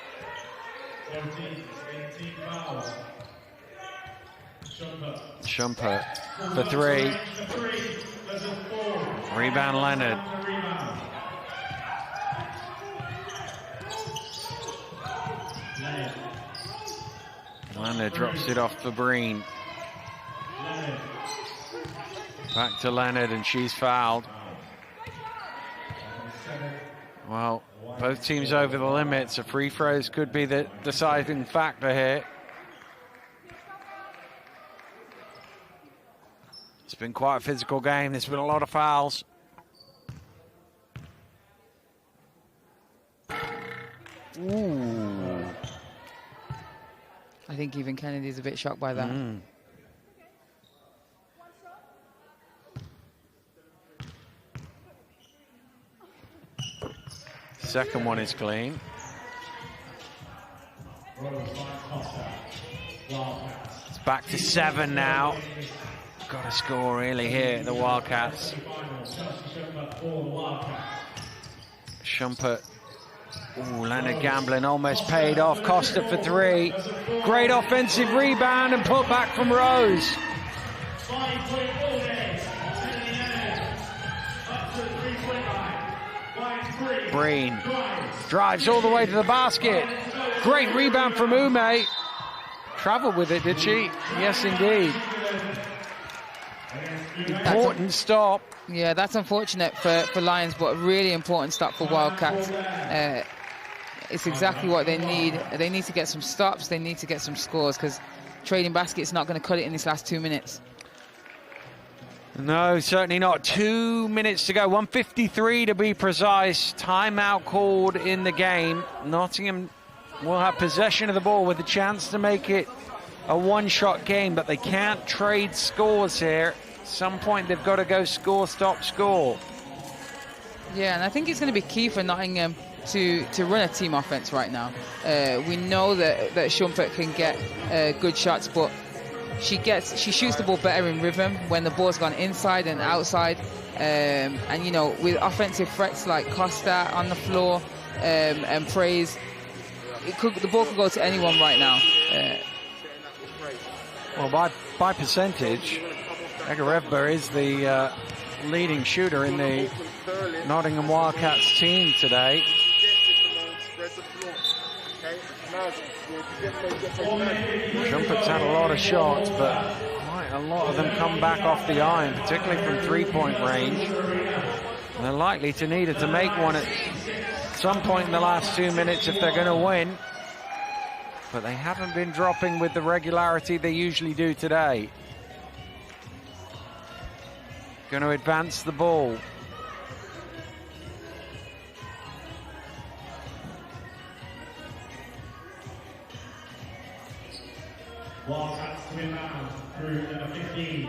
Shumpert for 3. Rebound Leonard. Leonard drops it off for Breen. Back to Leonard, and she's fouled. Well, both teams over the limit, so free throws could be the deciding factor here. It's been quite a physical game. There's been a lot of fouls. Ooh. I think even Kennedy's a bit shocked by that. Second one is clean. It's back to 7 now. Got to score really here, the Wildcats. Shumpert. Ooh, Leonard gambling almost paid off. Costa for 3. Great offensive rebound and put back from Rose. Breen drives all the way to the basket. Great rebound from Ume. Traveled with it, did she? Yes, indeed. Important stop. Yeah, that's unfortunate for Lions, but a really important stop for Wildcats. It's exactly what they need. They need to get some stops. They need to get some scores, because trading basket's not going to cut it in these last 2 minutes. No, certainly not. 2 minutes to go. 1:53 to be precise. Timeout called in the game. Nottingham will have possession of the ball with a chance to make it a one-shot game, but they can't trade scores here. At some point, they've got to go score, stop, score. Yeah, and I think it's going to be key for Nottingham to run a team offense right now. We know that Shumpert can get good shots, but she shoots the ball better in rhythm when the ball's gone inside and outside. And you know, with offensive threats like Costa on the floor and Praise, the ball could go to anyone right now. Well, by percentage, Egarevba is the leading shooter in the Nottingham Wildcats team today. Shumpert's had a lot of shots, but quite a lot of them come back off the iron, particularly from three-point range. And they're likely to need her to make one at some point in the last 2 minutes if they're going to win. But they haven't been dropping with the regularity they usually do today. Going to advance the ball. Wildcats to inbound through number 15.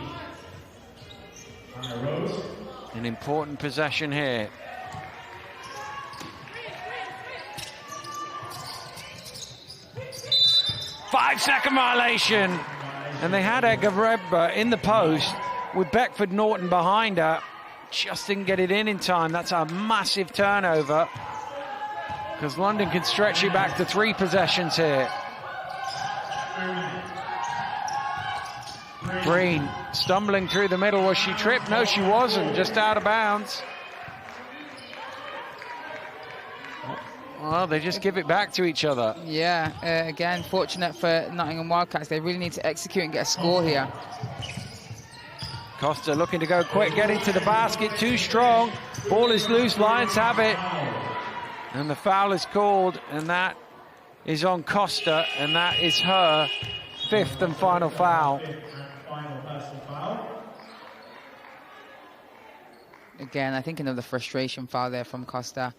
Anna Rose. An important possession here. Five-second violation. And they had Egarevba in the post with Beckford Norton behind her. Just didn't get it in time. That's a massive turnover, because London can stretch it back to 3 possessions here. Breen stumbling through the middle. Was she tripped? No, she wasn't. Just out of bounds. Well, they just give it back to each other. Yeah, again, fortunate for Nottingham Wildcats. They really need to execute and get a score here. Costa looking to go quick, getting to the basket, too strong. Ball is loose, Lions have it. And the foul is called, and that is on Costa, and that is her 5th and final foul. Again, I think another frustration foul there from Costa.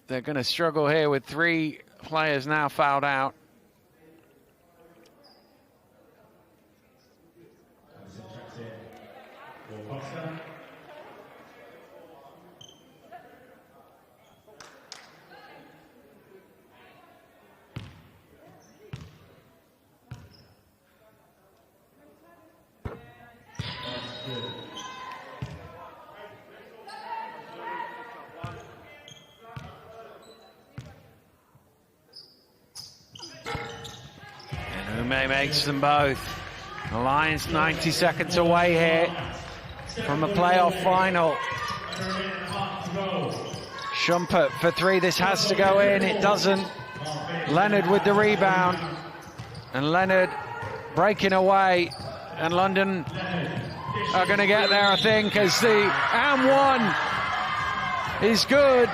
They're going to struggle here with 3 players now fouled out. Ume makes them both. The Lions 90 seconds away here from a playoff final. Shumpert for 3. This has to go in. It doesn't. Leonard with the rebound. And Leonard breaking away. And London are going to get there, I think, as the and one is good.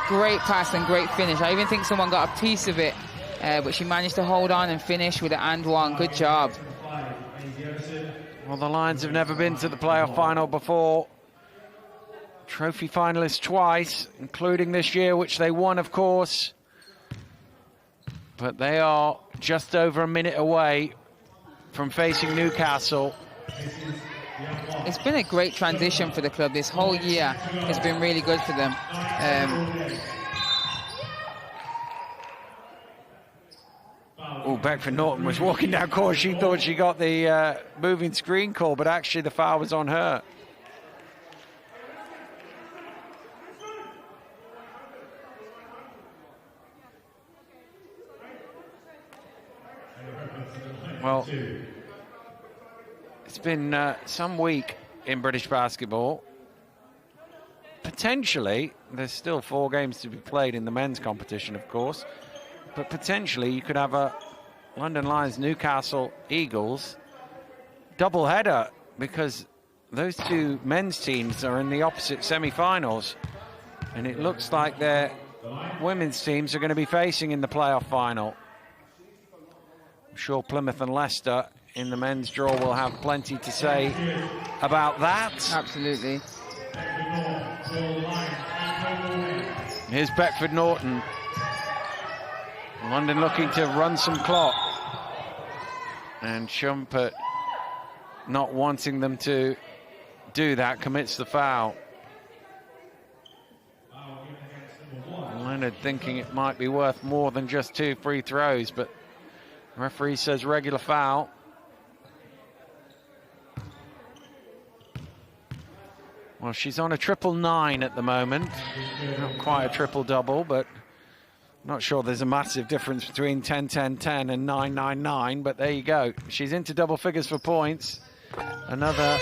Great pass and great finish. I even think someone got a piece of it, but she managed to hold on and finish with an and one. Good job. Well, the Lions have never been to the playoff final before. Trophy finalists twice, including this year, which they won, of course. But they are just over a minute away from facing Newcastle. It's been a great transition for the club. This whole year has been really good for them. Beckford Norton was walking down court. She thought she got the moving screen call, but actually the foul was on her. Well, it's been some week in British basketball. Potentially, there's still 4 games to be played in the men's competition, of course, but potentially you could have a London Lions, Newcastle, Eagles double-header, because those 2 men's teams are in the opposite semi-finals, and it looks like their women's teams are going to be facing in the playoff final. I'm sure Plymouth and Leicester in the men's draw will have plenty to say about that. Absolutely. Here's Beckford Norton. London looking to run some clock. And Shumpert, not wanting them to do that, commits the foul. Leonard thinking it might be worth more than just 2 free throws, but the referee says regular foul. Well, she's on a 999 at the moment. Not quite a triple-double, but not sure there's a massive difference between 10-10-10 and 999, but there you go. She's into double figures for points. Another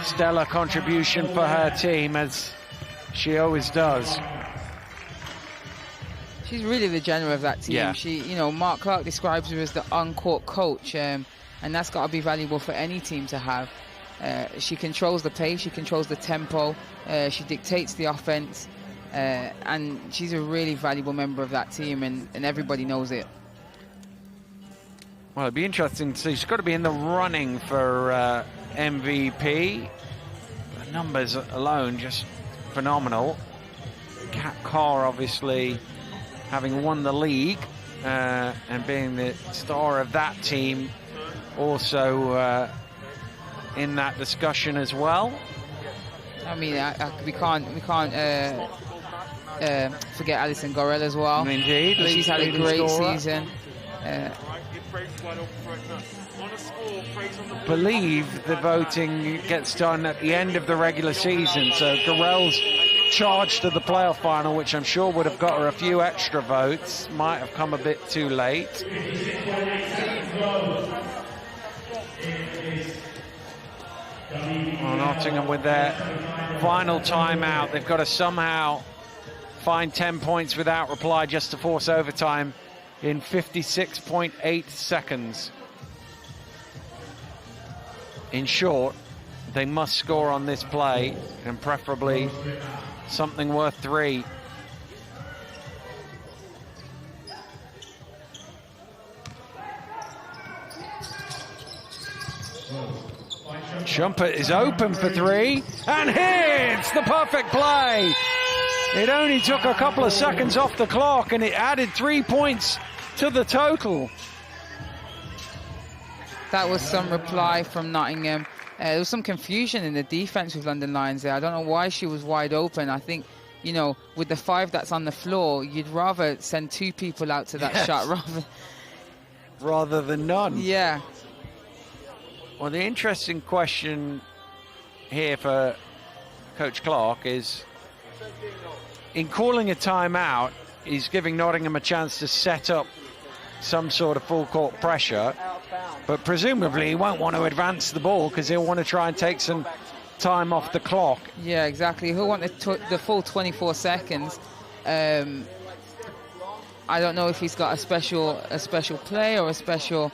stellar contribution for her team, as she always does. She's really the general of that team. Yeah. She, you know, Mark Clark describes her as the on-court coach, and that's got to be valuable for any team to have. She controls the pace, she controls the tempo, she dictates the offense, and she's a really valuable member of that team, and everybody knows it. Well, it'd be interesting to see. She's got to be in the running for MVP. The numbers alone just phenomenal. Kat Carr, obviously, having won the league and being the star of that team, also in that discussion as well. I mean, we can't forget Alison Gorel as well. Indeed, she's had a great season. Believe the voting gets done at the end of the regular season, so Gorel's charged to the playoff final, which I'm sure would have got her a few extra votes. Might have come a bit too late. Well, Nottingham with their final timeout. They've got to somehow find 10 points without reply just to force overtime in 56.8 seconds. In short, they must score on this play, and preferably something worth 3. Shumpert is open for 3 and hits the perfect play. It only took a couple of seconds off the clock, and it added 3 points to the total. That was some reply from Nottingham. There was some confusion in the defense with London Lions there. I don't know why she was wide open. I think, you know, with the 5 that's on the floor, you'd rather send 2 people out to that shot rather than none. Yeah. Well, the interesting question here for Coach Clark is, in calling a timeout, he's giving Nottingham a chance to set up some sort of full court pressure, but presumably he won't want to advance the ball because he'll want to try and take some time off the clock. Yeah, exactly. He'll want the full 24 seconds. I don't know if he's got a special play or a special...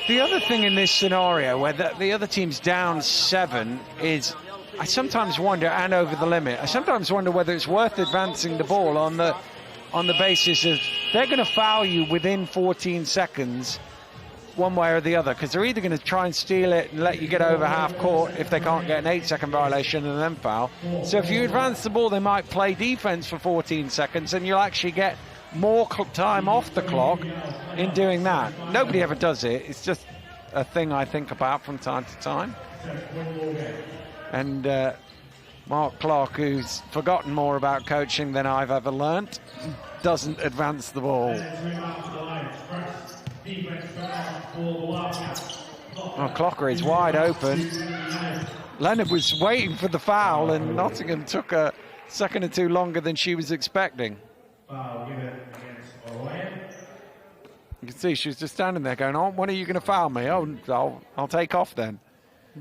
The other thing in this scenario where the other team's down 7 is, I sometimes wonder, and over the limit, I sometimes wonder whether it's worth advancing the ball on the basis of they're going to foul you within 14 seconds one way or the other, because they're either going to try and steal it and let you get over half court if they can't get an 8-second violation and then foul. So if you advance the ball, they might play defense for 14 seconds and you'll actually get more time off the clock in doing that. Nobody ever does it. It's just a thing I think about from time to time. And Mark Clark, who's forgotten more about coaching than I've ever learnt, doesn't advance the ball. Oh, Clocker is wide open. Leonard was waiting for the foul, and Nottingham took a second or two longer than she was expecting. You can see she was just standing there going, "Oh, when are you going to foul me? Oh, I'll take off then."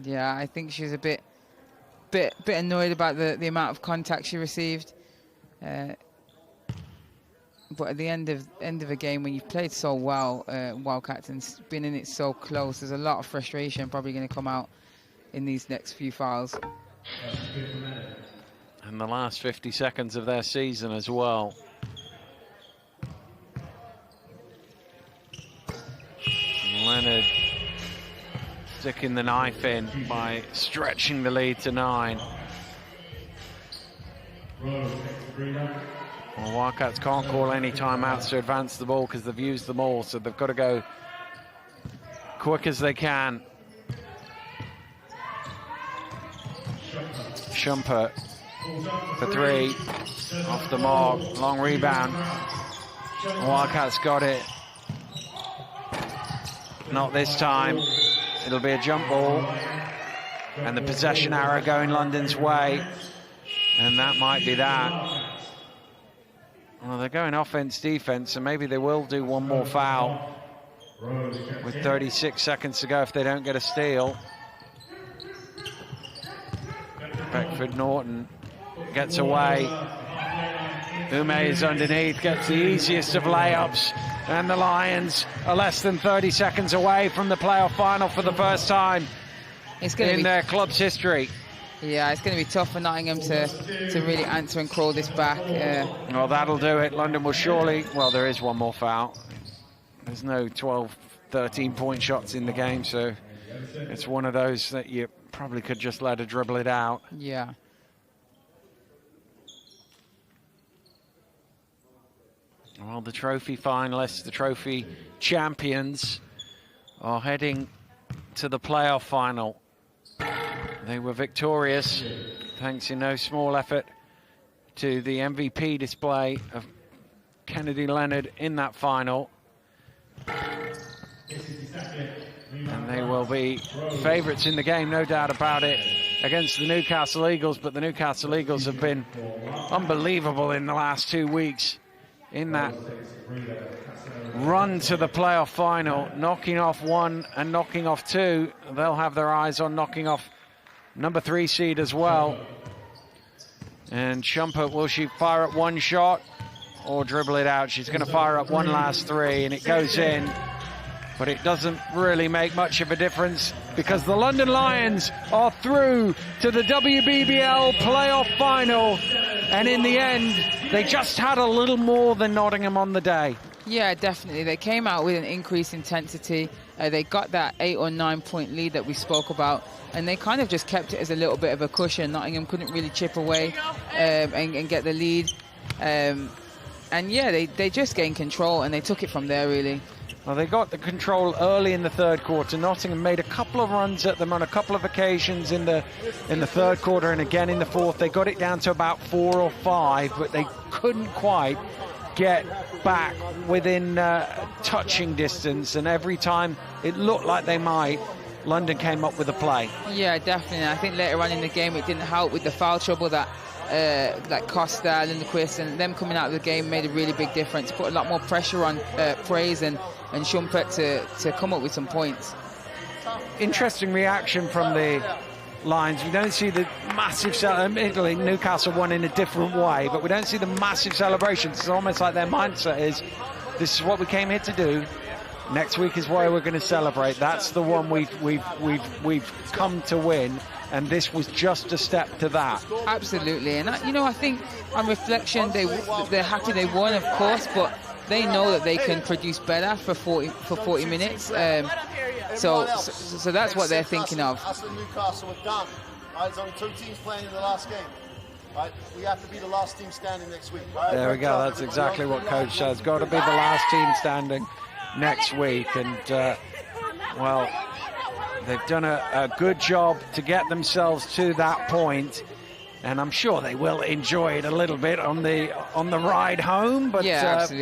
Yeah, I think she's a bit annoyed about the amount of contact she received. But at the end of a game, when you've played so well, Wildcats, and been in it so close, there's a lot of frustration probably going to come out in these next few fouls. And the last 50 seconds of their season as well. Leonard sticking the knife in by stretching the lead to 9. Well, Wildcats can't call any timeouts to advance the ball because they've used them all, so they've got to go quick as they can. Shumpert for 3, off the mark, long rebound. Wildcats got it. Not this time. It'll be a jump ball, and the possession arrow going London's way, and that might be that. Well, they're going offense, defense, so maybe they will do one more foul with 36 seconds to go if they don't get a steal. Beckford Norton gets away. Ume is underneath, gets the easiest of layups, and the Lions are less than 30 seconds away from the playoff final for the first time in their club's history. Yeah, it's going to be tough for Nottingham to really answer and crawl this back. Well, that'll do it. London will surely... Well, there is one more foul. There's no 12, 13-point shots in the game, so it's one of those that you probably could just let her dribble it out. Yeah. Well, the trophy finalists, the trophy champions, are heading to the playoff final. They were victorious, thanks in no small effort to the MVP display of Kennedy Leonard in that final. And they will be favourites in the game, no doubt about it, against the Newcastle Eagles. But the Newcastle Eagles have been unbelievable in the last 2 weeks in that run to the playoff final, knocking off 1 and knocking off 2. They'll have their eyes on knocking off number 3 seed as well. And Shumpert, will she fire at one shot or dribble it out? She's going to fire up one last 3, and it goes in. But it doesn't really make much of a difference because the London Lions are through to the WBBL playoff final. And in the end, they just had a little more than Nottingham on the day. Yeah, definitely. They came out with an increased intensity. They got that 8 or 9 point lead that we spoke about, and they kind of just kept it as a little bit of a cushion. Nottingham couldn't really chip away and get the lead. And yeah, they just gained control and they took it from there, really. Well, they got the control early in the third quarter. Nottingham made a couple of runs at them on a couple of occasions in the third quarter and again in the fourth. They got it down to about 4 or 5, but they couldn't quite get back within touching distance. And every time it looked like they might, London came up with a play. Yeah, definitely. I think later on in the game it didn't help with the foul trouble that Costa, Lindquist, and them coming out of the game made a really big difference. Put a lot more pressure on Praise and Shumpert to come up with some points. Interesting reaction from the Lions. We don't see the massive celebration. Newcastle won in a different way, but we don't see the massive celebrations. It's almost like their mindset is, this is what we came here to do. Next week is why we're going to celebrate. That's the one we've come to win, and this was just a step to that. Absolutely, and I think on reflection, they're happy they won, of course, but they know that they can produce better for 40 minutes. So that's what they're thinking of. Us and Newcastle are done. Right, there's only 2 teams playing in the last game. Right, we have to be the last team standing next week. Right? There we go. That's exactly what Coach says. Got to be the last team standing next week. And, well, they've done a good job to get themselves to that point. And I'm sure they will enjoy it a little bit on the ride home. But,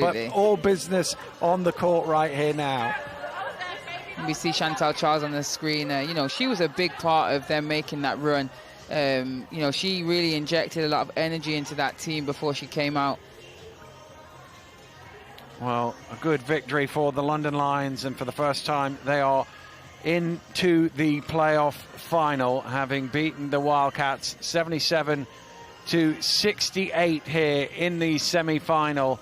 but all business on the court right here now. We see Chantal Charles on the screen. You know, she was a big part of them making that run. You know, she really injected a lot of energy into that team before she came out. Well, a good victory for the London Lions, and for the first time they are into the playoff final, having beaten the Wildcats 77-68 here in the semi-final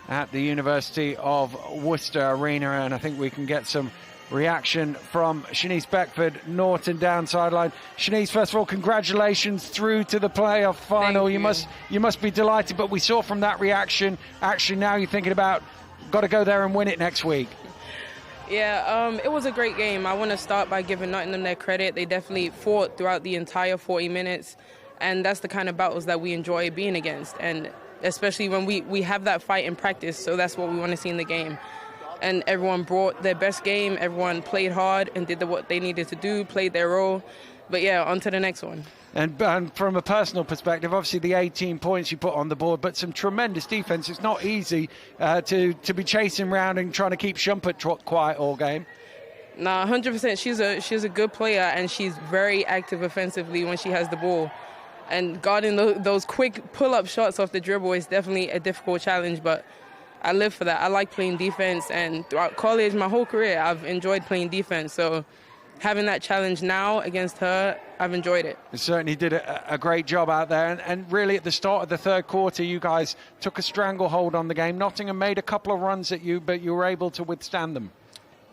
at the University of Worcester Arena. And I think we can get some reaction from Shanice Beckford, Norton down sideline. Shanice, first of all, congratulations through to the playoff final. You must be delighted, but we saw from that reaction, actually now you're thinking about, got to go there and win it next week. Yeah, it was a great game. I want to start by giving Nottingham their credit. They definitely fought throughout the entire 40 minutes, and that's the kind of battles that we enjoy being against, and especially when we have that fight in practice, so that's what we want to see in the game. And everyone brought their best game. Everyone played hard and did what they needed to do, played their role. But yeah, on to the next one. And from a personal perspective, obviously the 18 points you put on the board, but some tremendous defence. It's not easy to be chasing around and trying to keep Shumpert quiet all game. Nah, 100%. She's a good player, and she's very active offensively when she has the ball. And guarding those quick pull-up shots off the dribble is definitely a difficult challenge, but I live for that. I like playing defense, and throughout college, my whole career, I've enjoyed playing defense. So having that challenge now against her, I've enjoyed it. You certainly did a great job out there. And really at the start of the third quarter, you guys took a stranglehold on the game. Nottingham made a couple of runs at you, but you were able to withstand them.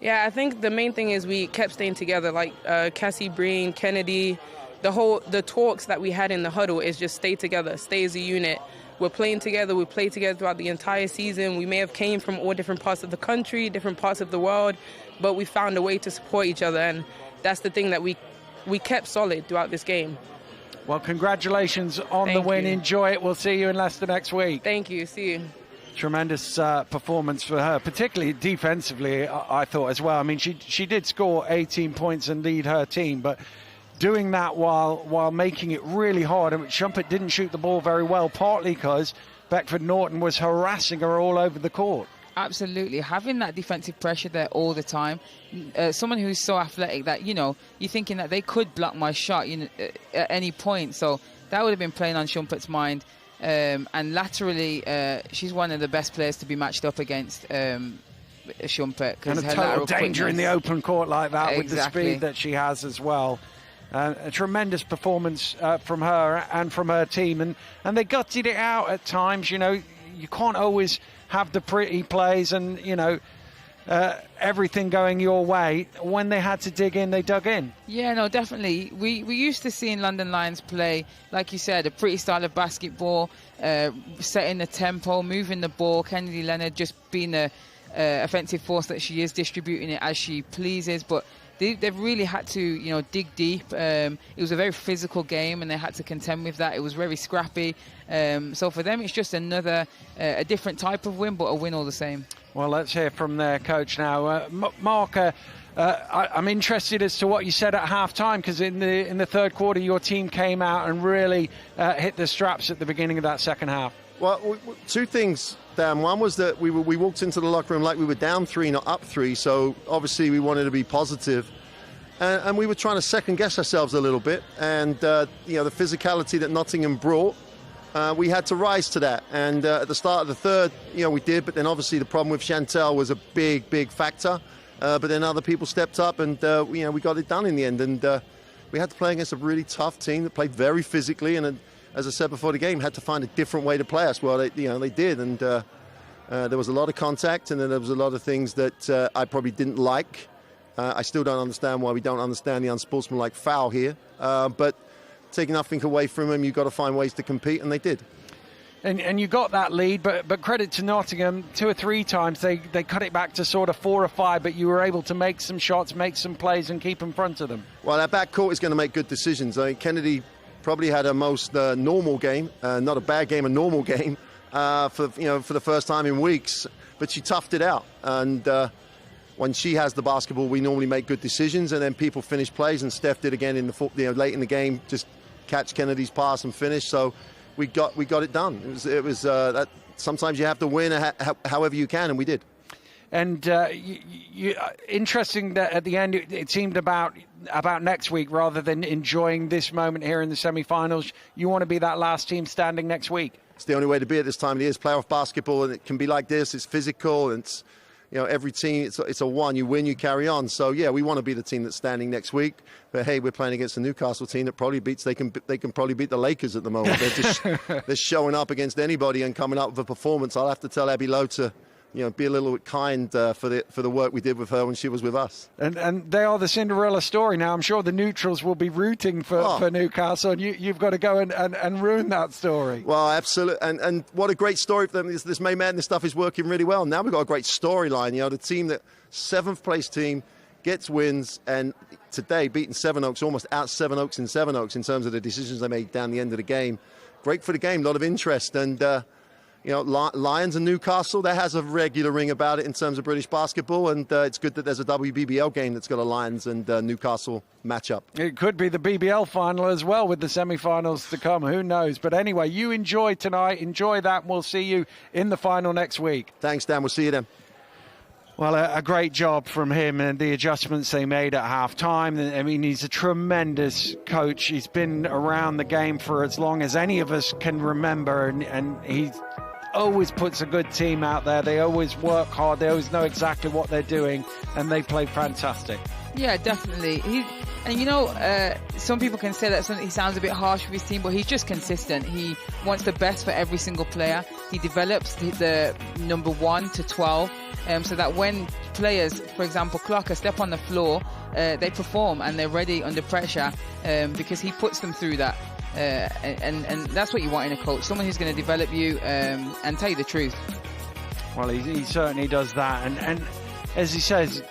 Yeah, I think the main thing is we kept staying together. Like Cassie Breen, Kennedy, the talks that we had in the huddle is just stay together, stay as a unit. We're playing together. We played together throughout the entire season. We may have came from all different parts of the country, different parts of the world, but we found a way to support each other, and that's the thing that we kept solid throughout this game. Well, congratulations on the win. Enjoy it. We'll see you in Leicester next week. Thank you. See you. Tremendous performance for her, particularly defensively, I thought as well. I mean, she did score 18 points and lead her team, but doing that while making it really hard. And Shumpert didn't shoot the ball very well, partly because Beckford Norton was harassing her all over the court. Absolutely. Having that defensive pressure there all the time, someone who's so athletic that, you know, you're thinking that they could block my shot at any point. So that would have been playing on Shumpert's mind. And laterally, she's one of the best players to be matched up against Shumpert. And a total danger in the open court like that with the speed that she has as well. A tremendous performance from her and from her team. And they gutted it out at times. You know, you can't always have the pretty plays and, you know, everything going your way. When they had to dig in, they dug in. Yeah, no, definitely. We used to seeing London Lions play, like you said, a pretty style of basketball, setting the tempo, moving the ball. Kennedy Leonard just being the offensive force that she is, distributing it as she pleases. But they've really had to, you know, dig deep. It was a very physical game, and they had to contend with that. It was very scrappy. So for them, it's just another, a different type of win, but a win all the same. Well, let's hear from their coach now. Mark, I'm interested as to what you said at half-time, because in the third quarter, your team came out and really hit the straps at the beginning of that second half. Well, two things, Dan. One was that we walked into the locker room like we were down 3, not up 3. So obviously we wanted to be positive, and we were trying to second guess ourselves a little bit. And you know, the physicality that Nottingham brought, we had to rise to that. And at the start of the third, you know, we did. But then obviously the problem with Chantal was a big factor. But then other people stepped up, and you know, we got it done in the end. And we had to play against a really tough team that played very physically, and as I said before the game, had to find a different way to play us. Well, they did, and there was a lot of contact, and then there was a lot of things that I probably didn't like. I still don't understand why we don't understand the unsportsmanlike foul here. But taking nothing away from them, you've got to find ways to compete, and they did. And you got that lead, but credit to Nottingham, 2 or 3 times they cut it back to sort of 4 or 5, but you were able to make some shots, make some plays, and keep in front of them. Well, our back court is going to make good decisions. I mean, Kennedy probably had a most normal game, not a bad game, a normal game for the first time in weeks, but she toughed it out. And when she has the basketball, we normally make good decisions, and then people finish plays. And Steph did again in the late in the game, just catch Kennedy's pass and finish. So we got it done. It was that sometimes you have to win however you can, and we did. And interesting that at the end it seemed about next week rather than enjoying this moment here in the semi-finals. You want to be that last team standing next week. It's the only way to be at this time of the year. It's playoff basketball, and it can be like this. It's physical, and it's, every team, it's a one. You win, you carry on. So yeah, we want to be the team that's standing next week. But hey, we're playing against a Newcastle team that probably beats. They can probably beat the Lakers at the moment. They're showing up against anybody and coming up with a performance. I'll have to tell Abby Lowe to be a little bit kind for the work we did with her when she was with us. And they are the Cinderella story now. I'm sure the neutrals will be rooting for Newcastle, and you've got to go and ruin that story. Well, absolutely. And what a great story for them. This May Madness stuff is working really well. Now we've got a great storyline. The team that 7th place team gets wins, and today beating Sevenoaks, almost out Sevenoaks in Sevenoaks in terms of the decisions they made down the end of the game. Great for the game, a lot of interest. And Lions and Newcastle, that has a regular ring about it in terms of British basketball, and it's good that there's a WBBL game that's got a Lions and Newcastle matchup. It could be the BBL final as well with the semi-finals to come. Who knows? But anyway, you enjoy tonight. Enjoy that. We'll see you in the final next week. Thanks, Dan. We'll see you then. Well, a great job from him and the adjustments they made at half-time. I mean, he's a tremendous coach. He's been around the game for as long as any of us can remember, and he's always puts a good team out there. They always work hard. They always know exactly what they're doing, and they play fantastic. Yeah, definitely. Some people can say that he sounds a bit harsh with his team, but he's just consistent. He wants the best for every single player. He develops the number 1 to 12, so that when players, for example, clock a step on the floor, they perform and they're ready under pressure because he puts them through that. And that's what you want in a coach, someone who's going to develop you and tell you the truth. Well, he certainly does that. And as he says,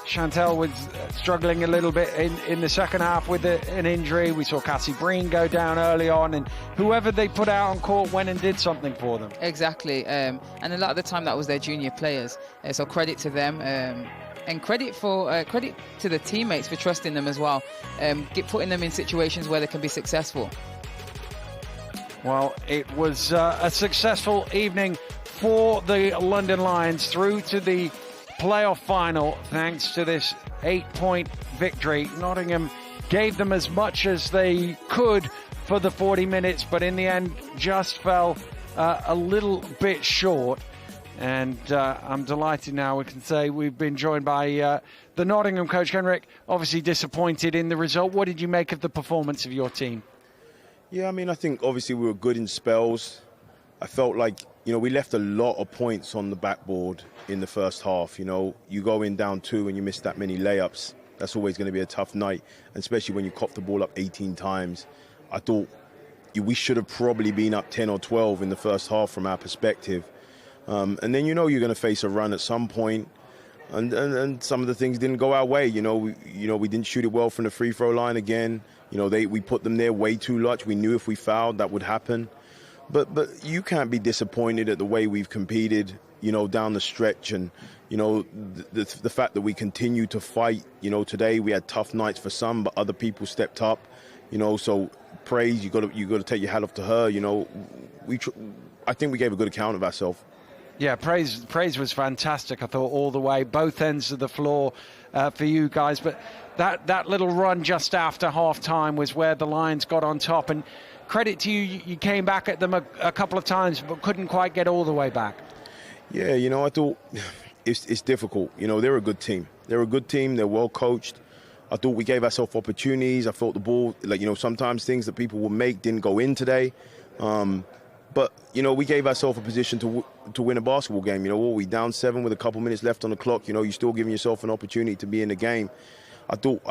Chantel was struggling a little bit in the second half with an injury. We saw Cassie Breen go down early on, and whoever they put out on court went and did something for them. Exactly. And a lot of the time that was their junior players. So credit to them. And credit to the teammates for trusting them as well, putting them in situations where they can be successful. Well, it was a successful evening for the London Lions through to the playoff final thanks to this 8-point victory. Nottingham gave them as much as they could for the 40 minutes, but in the end just fell a little bit short. And I'm delighted now we can say we've been joined by the Nottingham coach, Henrik. Obviously disappointed in the result. What did you make of the performance of your team? Yeah, I mean, I think obviously we were good in spells. I felt like, we left a lot of points on the backboard in the first half. You go in down 2 and you miss that many layups. That's always going to be a tough night, and especially when you cough the ball up 18 times. I thought we should have probably been up 10 or 12 in the first half from our perspective. And then you're going to face a run at some point, and some of the things didn't go our way. We didn't shoot it well from the free throw line again. We put them there way too much. We knew if we fouled that would happen. But you can't be disappointed at the way we've competed, down the stretch, and the fact that we continue to fight. Today we had tough nights for some, but other people stepped up. So praise. You got to take your hat off to her. I think we gave a good account of ourselves. Yeah, praise was fantastic, I thought, all the way, both ends of the floor for you guys. But that little run just after half-time was where the Lions got on top. And credit to you, you came back at them a couple of times, but couldn't quite get all the way back. Yeah, I thought it's difficult. They're a good team. They're well coached. I thought we gave ourselves opportunities. I thought the ball, sometimes things that people will make didn't go in today. But, we gave ourselves a position to win a basketball game. We down 7 with a couple minutes left on the clock. You're still giving yourself an opportunity to be in the game. I thought,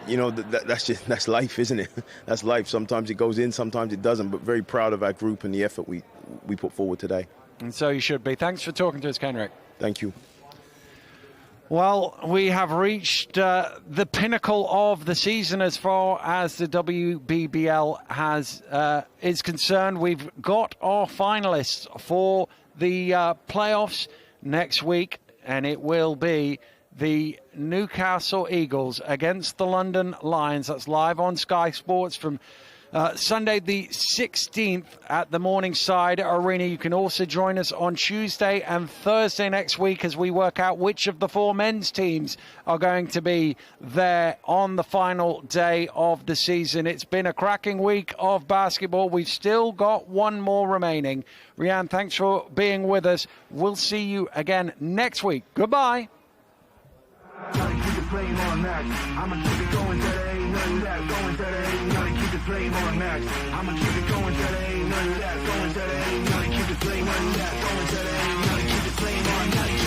you know, that's life, isn't it? That's life. Sometimes it goes in, sometimes it doesn't. But very proud of our group and the effort we put forward today. And so you should be. Thanks for talking to us, Kenrick. Thank you. Well, we have reached the pinnacle of the season as far as the WBBL is concerned. We've got our finalists for the playoffs next week, and it will be the Newcastle Eagles against the London Lions. That's live on Sky Sports from Sunday the 16th at the Morningside Arena. You can also join us on Tuesday and Thursday next week as we work out which of the 4 men's teams are going to be there on the final day of the season. It's been a cracking week of basketball. We've still got one more remaining. Rianne, thanks for being with us. We'll see you again next week. Goodbye. Gotta keep the flame on max. I'ma keep it going till there ain't none left. Going till there ain't gotta keep the flame on max. I'ma keep it going till there ain't none left. Going till there ain't gotta keep the flame on max. Going till there ain't gotta keep the flame on max.